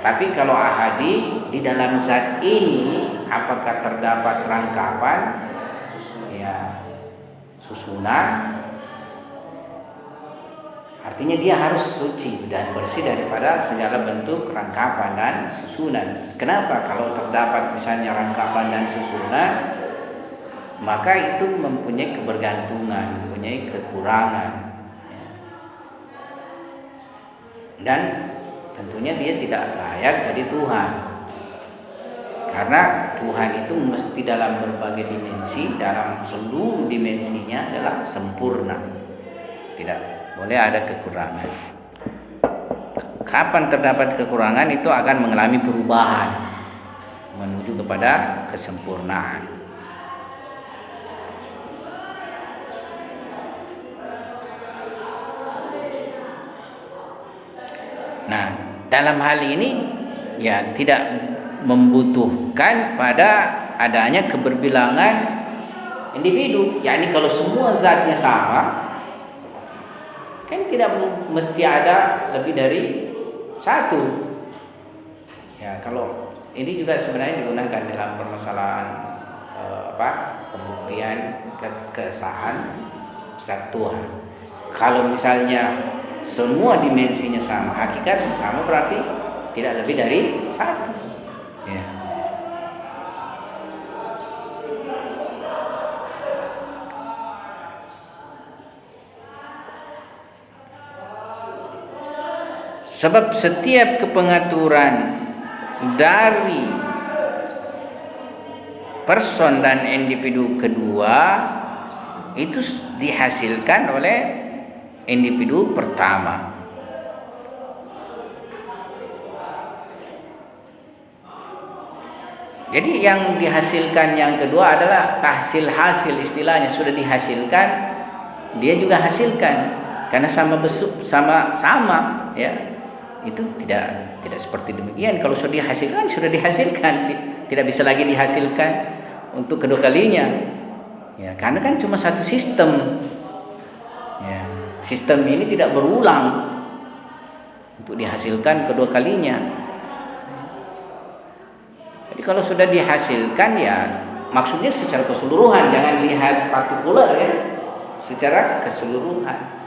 Tapi kalau ahadi, di dalam zat ini apakah terdapat rangkapan, ya, susunan, artinya dia harus suci dan bersih daripada segala bentuk rangkapan dan susunan. Kenapa? Kalau terdapat misalnya rangkapan dan susunan, maka itu mempunyai kebergantungan, mempunyai kekurangan, dan tentunya dia tidak layak jadi Tuhan. Karena Tuhan itu mesti dalam berbagai dimensi, dalam seluruh dimensinya adalah sempurna, tidak boleh ada kekurangan. Kapan terdapat kekurangan, itu akan mengalami perubahan menuju kepada kesempurnaan. Nah, dalam hal ini ya tidak membutuhkan pada adanya keberbilangan individu. Yakni kalau semua zatnya sama, kan tidak mesti ada lebih dari satu. Ya, kalau ini juga sebenarnya digunakan dalam permasalahan pembuktian keesaan zat Tuhan. Kalau misalnya semua dimensinya sama, hakikatnya sama, berarti tidak lebih dari satu. Ya. Sebab setiap kepengaturan dari person dan individu kedua itu dihasilkan oleh individu pertama. Jadi yang dihasilkan yang kedua adalah tahsil hasil, istilahnya sudah dihasilkan, dia juga hasilkan karena sama besuk, sama ya. Itu tidak seperti demikian. Kalau sudah dihasilkan, tidak bisa lagi dihasilkan untuk kedua kalinya. Ya, karena kan cuma satu sistem. Ya. Sistem ini tidak berulang untuk dihasilkan kedua kalinya. Jadi kalau sudah dihasilkan, ya maksudnya secara keseluruhan, jangan lihat partikular, ya, secara keseluruhan.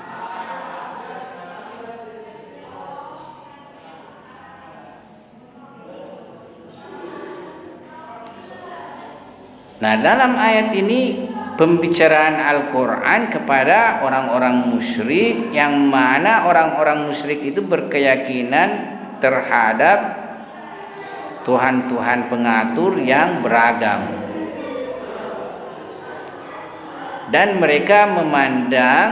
Nah, dalam ayat ini pembicaraan Al-Quran kepada orang-orang musyrik, yang mana orang-orang musyrik itu berkeyakinan terhadap Tuhan-Tuhan pengatur yang beragam, dan mereka memandang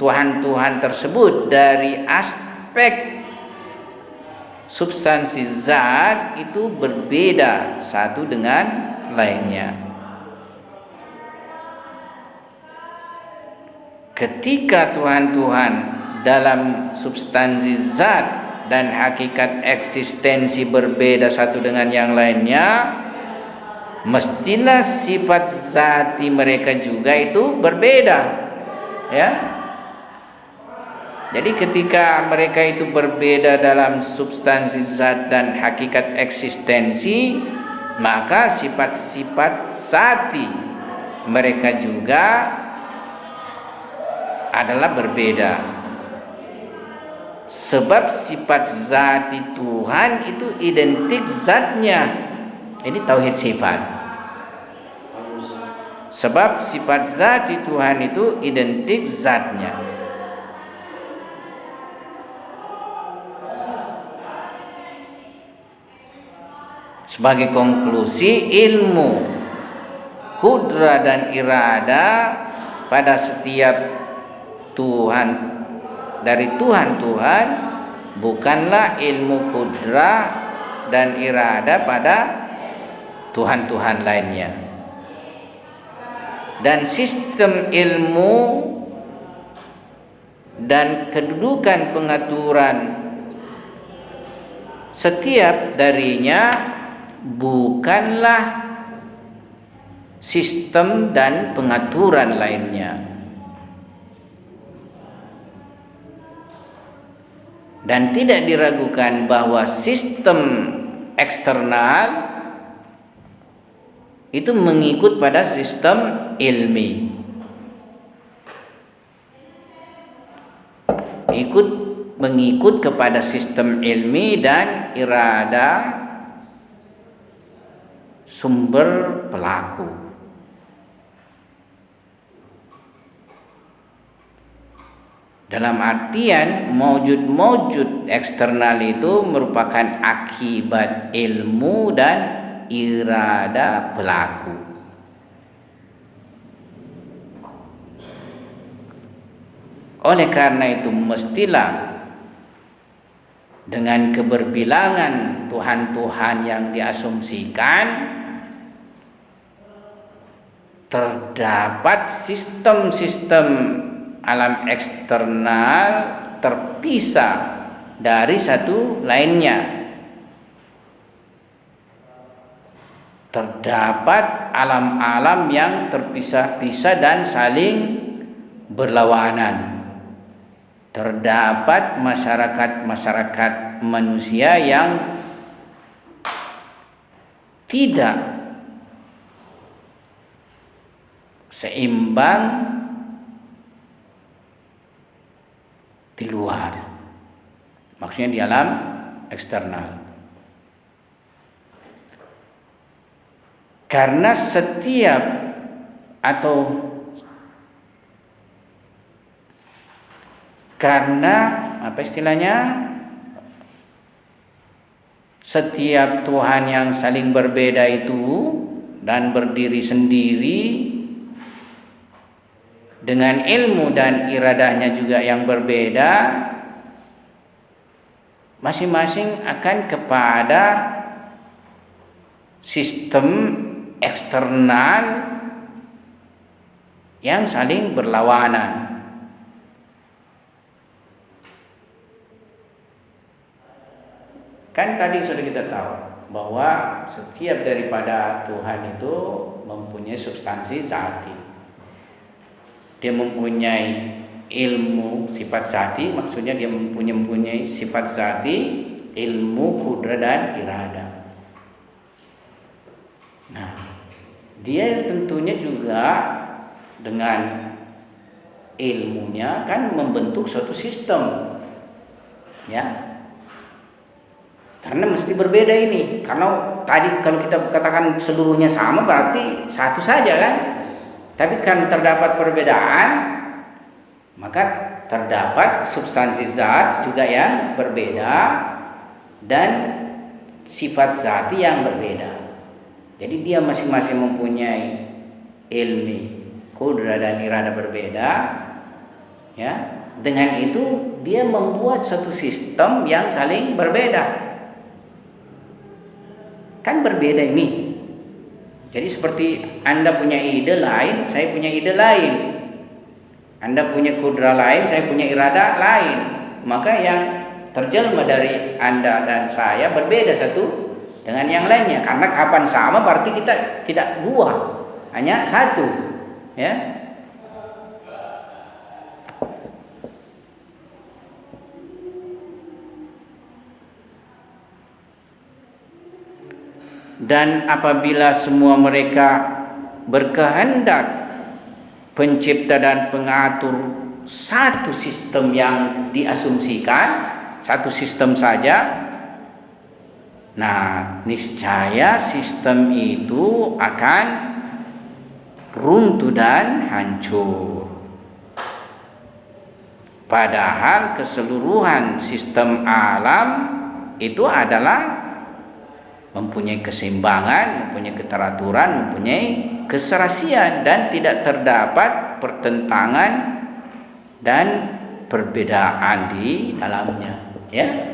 Tuhan-Tuhan tersebut dari aspek substansi zat itu berbeda satu dengan lainnya. Ketika Tuhan-Tuhan dalam substansi zat dan hakikat eksistensi berbeda satu dengan yang lainnya, mestilah sifat zati mereka juga itu berbeda, ya. Jadi ketika mereka itu berbeda dalam substansi zat dan hakikat eksistensi, maka sifat-sifat zati mereka juga adalah berbeda. Sebab sifat zati Tuhan itu identik zatnya. Ini tauhid sifat. Sebab sifat zati Tuhan itu identik zatnya. Sebagai konklusi, ilmu, kudra dan irada pada setiap Tuhan dari Tuhan-Tuhan bukanlah ilmu kudra dan irada pada Tuhan-Tuhan lainnya. Dan sistem ilmu dan kedudukan pengaturan setiap darinya bukanlah sistem dan pengaturan lainnya. Dan tidak diragukan bahwa sistem eksternal itu mengikut pada sistem ilmi, mengikut kepada sistem ilmi dan irada sumber pelaku. Dalam artian maujud-maujud eksternal itu merupakan akibat ilmu dan irada pelaku. Oleh karena itu mestilah dengan keberbilangan Tuhan-Tuhan yang diasumsikan terdapat sistem-sistem alam eksternal terpisah dari satu lainnya. Terdapat alam-alam yang terpisah-pisah dan saling berlawanan. Terdapat masyarakat-masyarakat manusia yang tidak seimbang di luar, maksudnya di alam eksternal. Karena setiap atau karena apa istilahnya, setiap Tuhan yang saling berbeda itu dan berdiri sendiri dengan ilmu dan iradahnya juga yang berbeda, masing-masing akan kepada sistem eksternal yang saling berlawanan. Kan tadi sudah kita tahu bahwa setiap daripada Tuhan itu mempunyai substansi zati. Dia mempunyai ilmu sifat zati, maksudnya dia mempunyai sifat zati, ilmu, kudra dan irada. Nah, dia tentunya juga dengan ilmunya kan membentuk suatu sistem, ya. Karena mesti berbeda ini. Karena tadi kalau kita katakan seluruhnya sama berarti satu saja kan. Tapi kan terdapat perbedaan, maka terdapat substansi zat juga yang berbeda dan sifat zati yang berbeda. Jadi dia masing-masing mempunyai ilmi, kudra dan irada berbeda. Ya, dengan itu dia membuat satu sistem yang saling berbeda. Kan berbeda ini. Jadi seperti Anda punya ide lain, saya punya ide lain. Anda punya kudra lain, saya punya irada lain. Maka yang terjelma dari Anda dan saya berbeda satu dengan yang lainnya. Karena kapan sama berarti kita tidak dua, hanya satu. Ya. Dan apabila semua mereka berkehendak pencipta dan pengatur satu sistem yang diasumsikan, satu sistem saja, nah niscaya sistem itu akan runtuh dan hancur. Padahal keseluruhan sistem alam itu adalah mempunyai keseimbangan, mempunyai keteraturan, mempunyai keserasian dan tidak terdapat pertentangan dan perbedaan di dalamnya. Ya,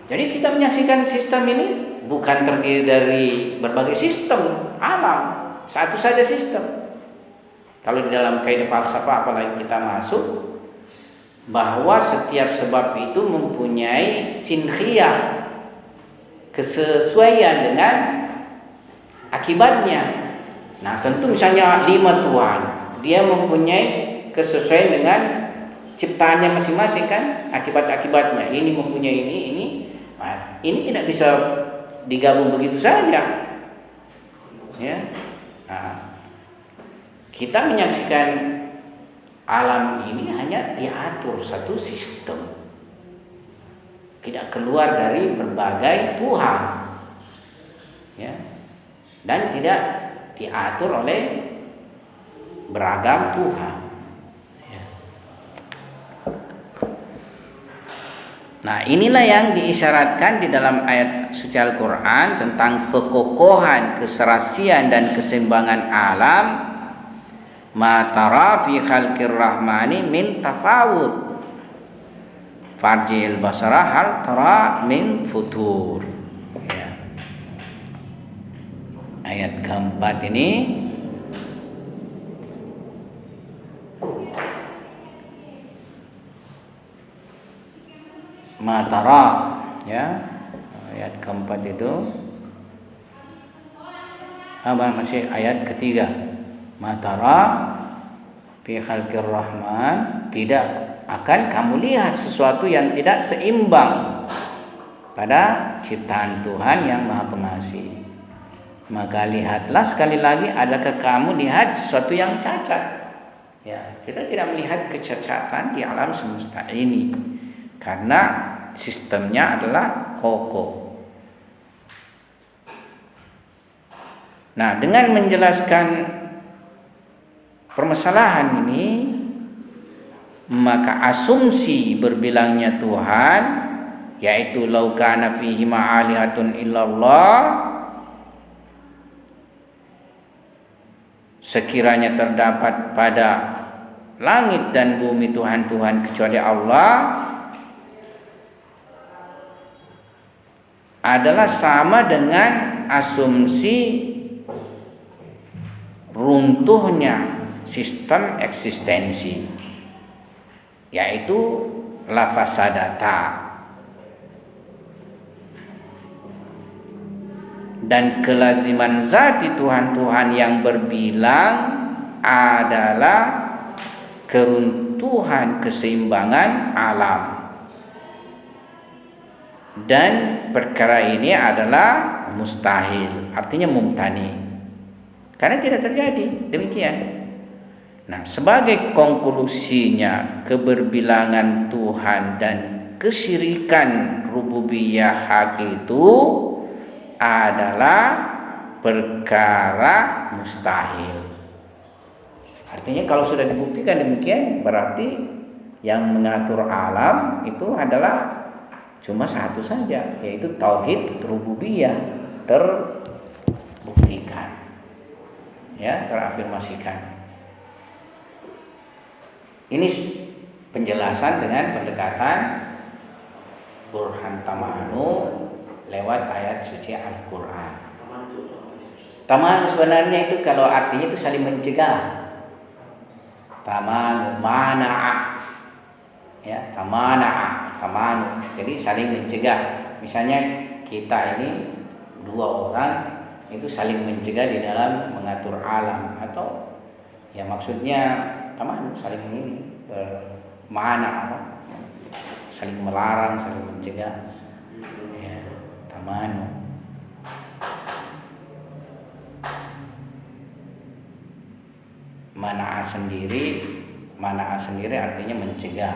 jadi kita menyaksikan sistem ini bukan terdiri dari berbagai sistem alam, satu saja sistem. Kalau di dalam kaidah falsafah apalagi kita masuk bahwa setiap sebab itu mempunyai sinkhiyah, kesesuaian dengan akibatnya. Nah, tentu misalnya 5 Tuhan, dia mempunyai kesesuaian dengan ciptaannya masing-masing kan, akibat-akibatnya. Ini mempunyai ini. Nah, ini tidak bisa digabung begitu saja. Ya. Nah, kita menyaksikan alam ini hanya diatur satu sistem. Tidak keluar dari berbagai Tuhan, ya, dan tidak diatur oleh beragam Tuhan. Ya. Nah, inilah yang diisyaratkan di dalam ayat suci Al-Quran tentang kekokohan, keserasian dan keseimbangan alam. Ma tara fi khalqir rahmani min tafawud. Farjil basara hal tara min futur. Ya. Ayat keempat ini matara, ya. Ayat keempat itu masih ayat ketiga. Matara fi khalqir rahman, tidak akan kamu lihat sesuatu yang tidak seimbang pada ciptaan Tuhan yang Maha Pengasih. Maka lihatlah sekali lagi, adakah kamu lihat sesuatu yang cacat? Ya, kita tidak melihat kecacatan di alam semesta ini karena sistemnya adalah kokoh. Nah, dengan menjelaskan permasalahan ini, maka asumsi berbilangnya Tuhan, yaitu lau kana fihi ma'alihatun illallah, sekiranya terdapat pada langit dan bumi Tuhan-Tuhan kecuali Allah, adalah sama dengan asumsi runtuhnya sistem eksistensi, yaitu lafasadata. Dan kelaziman zati Tuhan-Tuhan yang berbilang adalah keruntuhan keseimbangan alam. Dan perkara ini adalah mustahil, artinya mumtani, karena tidak terjadi demikian. Nah, sebagai konklusinya, keberbilangan Tuhan dan kesyirikan rububiyah hak itu adalah perkara mustahil. Artinya kalau sudah dibuktikan demikian, berarti yang mengatur alam itu adalah cuma satu saja, yaitu tauhid rububiyah terbuktikan, ya, terafirmasikan. Ini penjelasan dengan pendekatan Burhan Tamanu lewat ayat suci Al-Quran. Taman sebenarnya itu kalau artinya itu saling mencegah. Tamanu mana'ah, ya, tamanu. Jadi saling mencegah. Misalnya kita ini dua orang itu saling mencegah di dalam mengatur alam, atau ya maksudnya tamanu saling ini mana saling melarang, saling mencegah, ya, tamanu. Mana'ah sendiri artinya mencegah.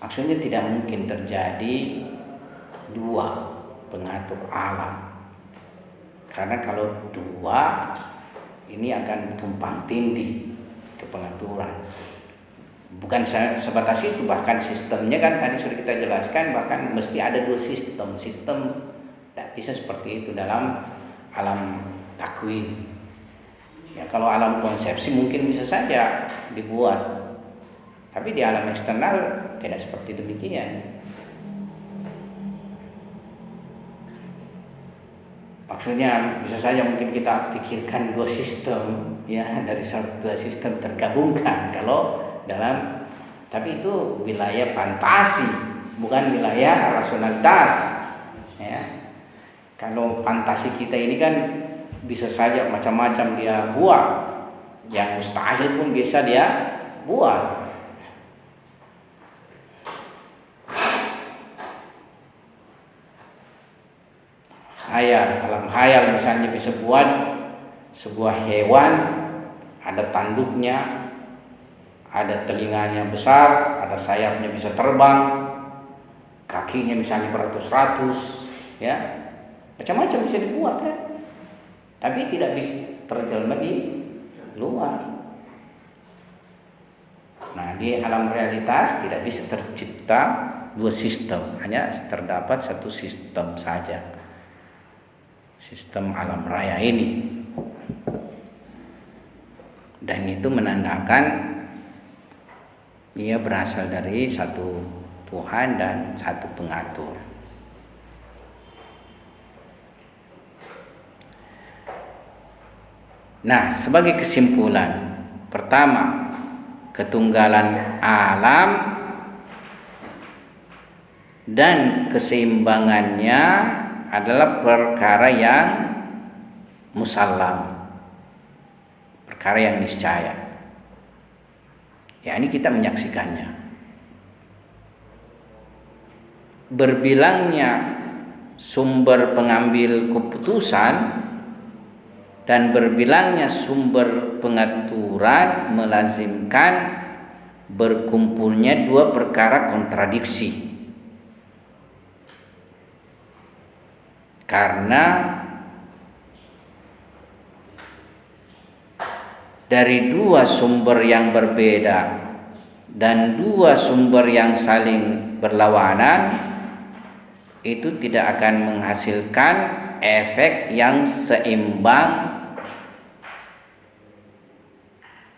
Maksudnya tidak mungkin terjadi dua pengatur alam, karena kalau dua ini akan tumpang tindih ke pengaturan. Bukan sebatas itu, bahkan sistemnya kan tadi sudah kita jelaskan, bahkan mesti ada dua sistem. Sistem tidak bisa seperti itu dalam alam takwin. Ya, kalau alam konsepsi mungkin bisa saja dibuat, tapi di alam eksternal tidak seperti demikian. Maksudnya bisa saja mungkin kita pikirkan dua sistem, ya, dari dua sistem tergabungkan kalau dalam, tapi itu wilayah fantasi, bukan wilayah rasionalitas, ya. Kalau fantasi kita ini kan bisa saja macam-macam dia buat, yang mustahil pun bisa dia buat. Alam khayal misalnya bisa buat sebuah hewan, ada tanduknya, ada telinganya besar, ada sayapnya bisa terbang, kakinya misalnya beratus-ratus, ya, macam-macam bisa dibuat kan. Tapi tidak bisa terjelma di luar. Nah, di alam realitas tidak bisa tercipta dua sistem, hanya terdapat satu sistem saja, sistem alam raya ini. Dan itu menandakan ia berasal dari satu Tuhan dan satu pengatur. Nah, sebagai kesimpulan, pertama, ketunggalan alam dan keseimbangannya adalah perkara yang musallam, perkara yang niscaya. Ya, ini kita menyaksikannya. Berbilangnya sumber pengambil keputusan dan berbilangnya sumber pengaturan melazimkan berkumpulnya dua perkara kontradiksi. Karena dari dua sumber yang berbeda dan dua sumber yang saling berlawanan itu tidak akan menghasilkan efek yang seimbang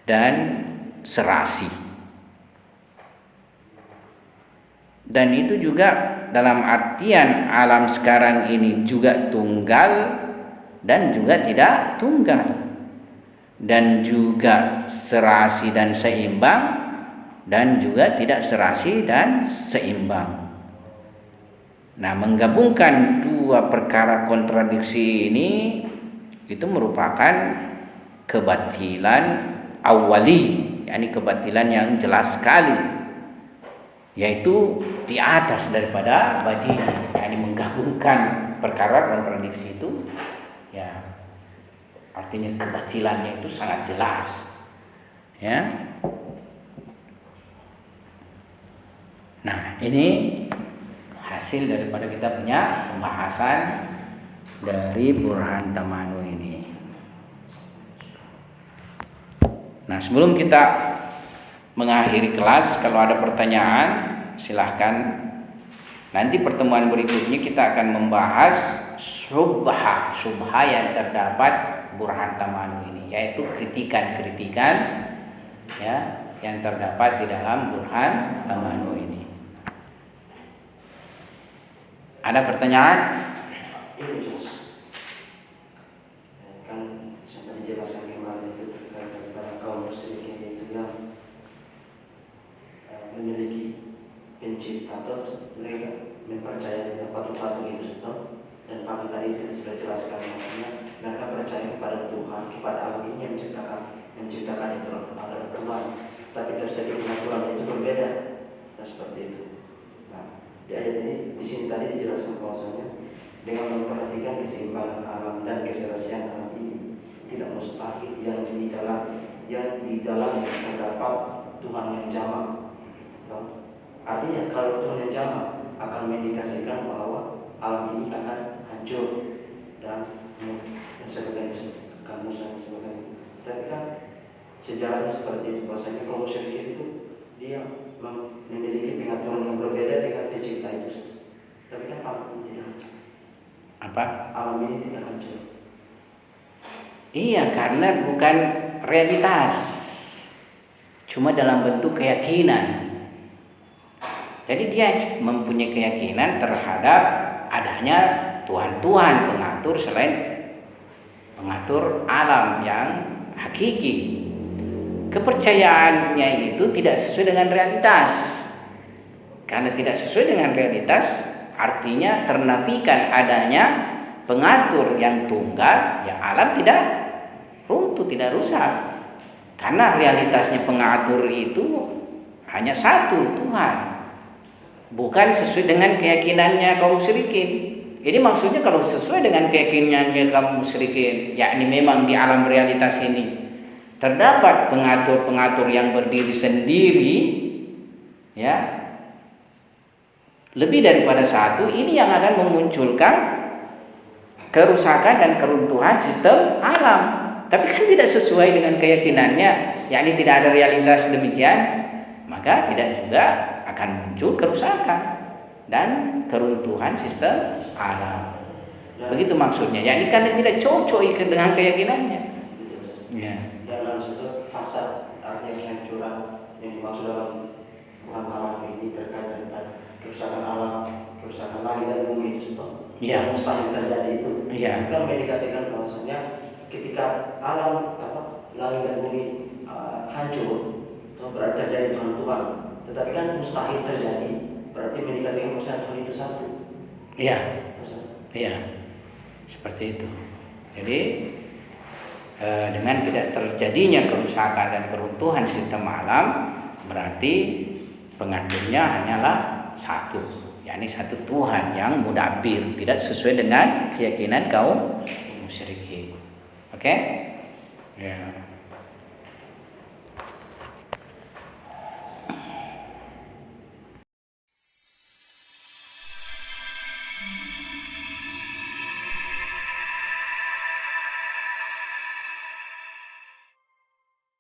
dan serasi. Dan itu juga dalam artian alam sekarang ini juga tunggal dan juga tidak tunggal, dan juga serasi dan seimbang, dan juga tidak serasi dan seimbang. Nah, menggabungkan dua perkara kontradiksi ini itu merupakan kebatilan awali, yakni kebatilan yang jelas sekali, yaitu di atas daripada badi, yakni menggabungkan perkara kontradiksi itu, ya, artinya kebatilannya itu sangat jelas, ya. Nah, ini hasil daripada kita punya pembahasan dari Burhan Tamanu ini. Nah, sebelum kita mengakhiri kelas, kalau ada pertanyaan silahkan. Nanti pertemuan berikutnya kita akan membahas subha yang terdapat burhan tamanu ini, yaitu kritikan-kritikan ya yang terdapat di dalam burhan tamanu ini. Ada pertanyaan? Ini Ustaz. Kan sampai dijelaskan kemarin itu terkait dengan kaum musyrikin itu yang memiliki pencipta atau mereka mempercayai patung-patung itu dan pagi tadi kita sudah jelaskan maksudnya mereka percaya kepada Tuhan, kepada alam ini yang menciptakan itu adalah Tuhan, tapi terjadi pengaturan itu berbeda. Nah, seperti itu. Nah, di ayat ini di sini tadi dijelaskan bahwasanya dengan memperhatikan keseimbangan alam dan keserasian alam ini tidak mustahil yang di dalam terdapat Tuhan yang jamak. Artinya kalau Tuhan yang jamak akan mengindikasikan bahwa alam ini akan hancur dan sebagainya, kamus dan sebagainya. Tapi kan sejarahnya seperti itu, bahwasanya kaum musyrikin itu dia memiliki pengaturan yang berbeda dengan pencipta itu. Tapi kan alam ini tidak hancur. Apa? Alam ini tidak hancur. Iya, karena bukan realitas, cuma dalam bentuk keyakinan. Jadi dia mempunyai keyakinan terhadap adanya Tuhan-Tuhan pengatur selain pengatur alam yang hakiki. Kepercayaannya itu tidak sesuai dengan realitas. Karena tidak sesuai dengan realitas, artinya ternafikan adanya pengatur yang tunggal, ya alam tidak runtuh, tidak rusak. Karena realitasnya pengatur itu hanya satu, Tuhan. Bukan sesuai dengan keyakinannya kaum musyrikin. Ini maksudnya kalau sesuai dengan keyakinannya kaum musyrikin, yakni memang di alam realitas ini terdapat pengatur-pengatur yang berdiri sendiri, ya, lebih daripada satu, ini yang akan memunculkan kerusakan dan keruntuhan sistem alam. Tapi kan tidak sesuai dengan keyakinannya, yakni tidak ada realisasi demikian, maka tidak juga akan muncul kerusakan dan keruntuhan sistem alam. Begitu maksudnya. Yakni karena tidak cocok dengan keyakinannya. Ya. Dan dalam situ fasad, artinya kehancuran yang dimaksud dalam Quran alam ini terkait dengan kerusakan alam, kerusakan langit dan bumi itu. Ya. Yang mustahil terjadi itu. Ya. Kita mengindikasikan bahwasanya ketika alam langit dan bumi hancur, itu berarti terjadi Tuhan. Tetapi kan mustahil terjadi, berarti mengindikasikan bahwa Tuhan itu satu. Iya. Iya. Seperti itu. Jadi dengan tidak terjadinya kerusakan dan keruntuhan sistem alam, berarti pengaturnya hanyalah satu, yakni satu Tuhan yang mudabbir, tidak sesuai dengan keyakinan kaum musyrikin. Oke? Ya.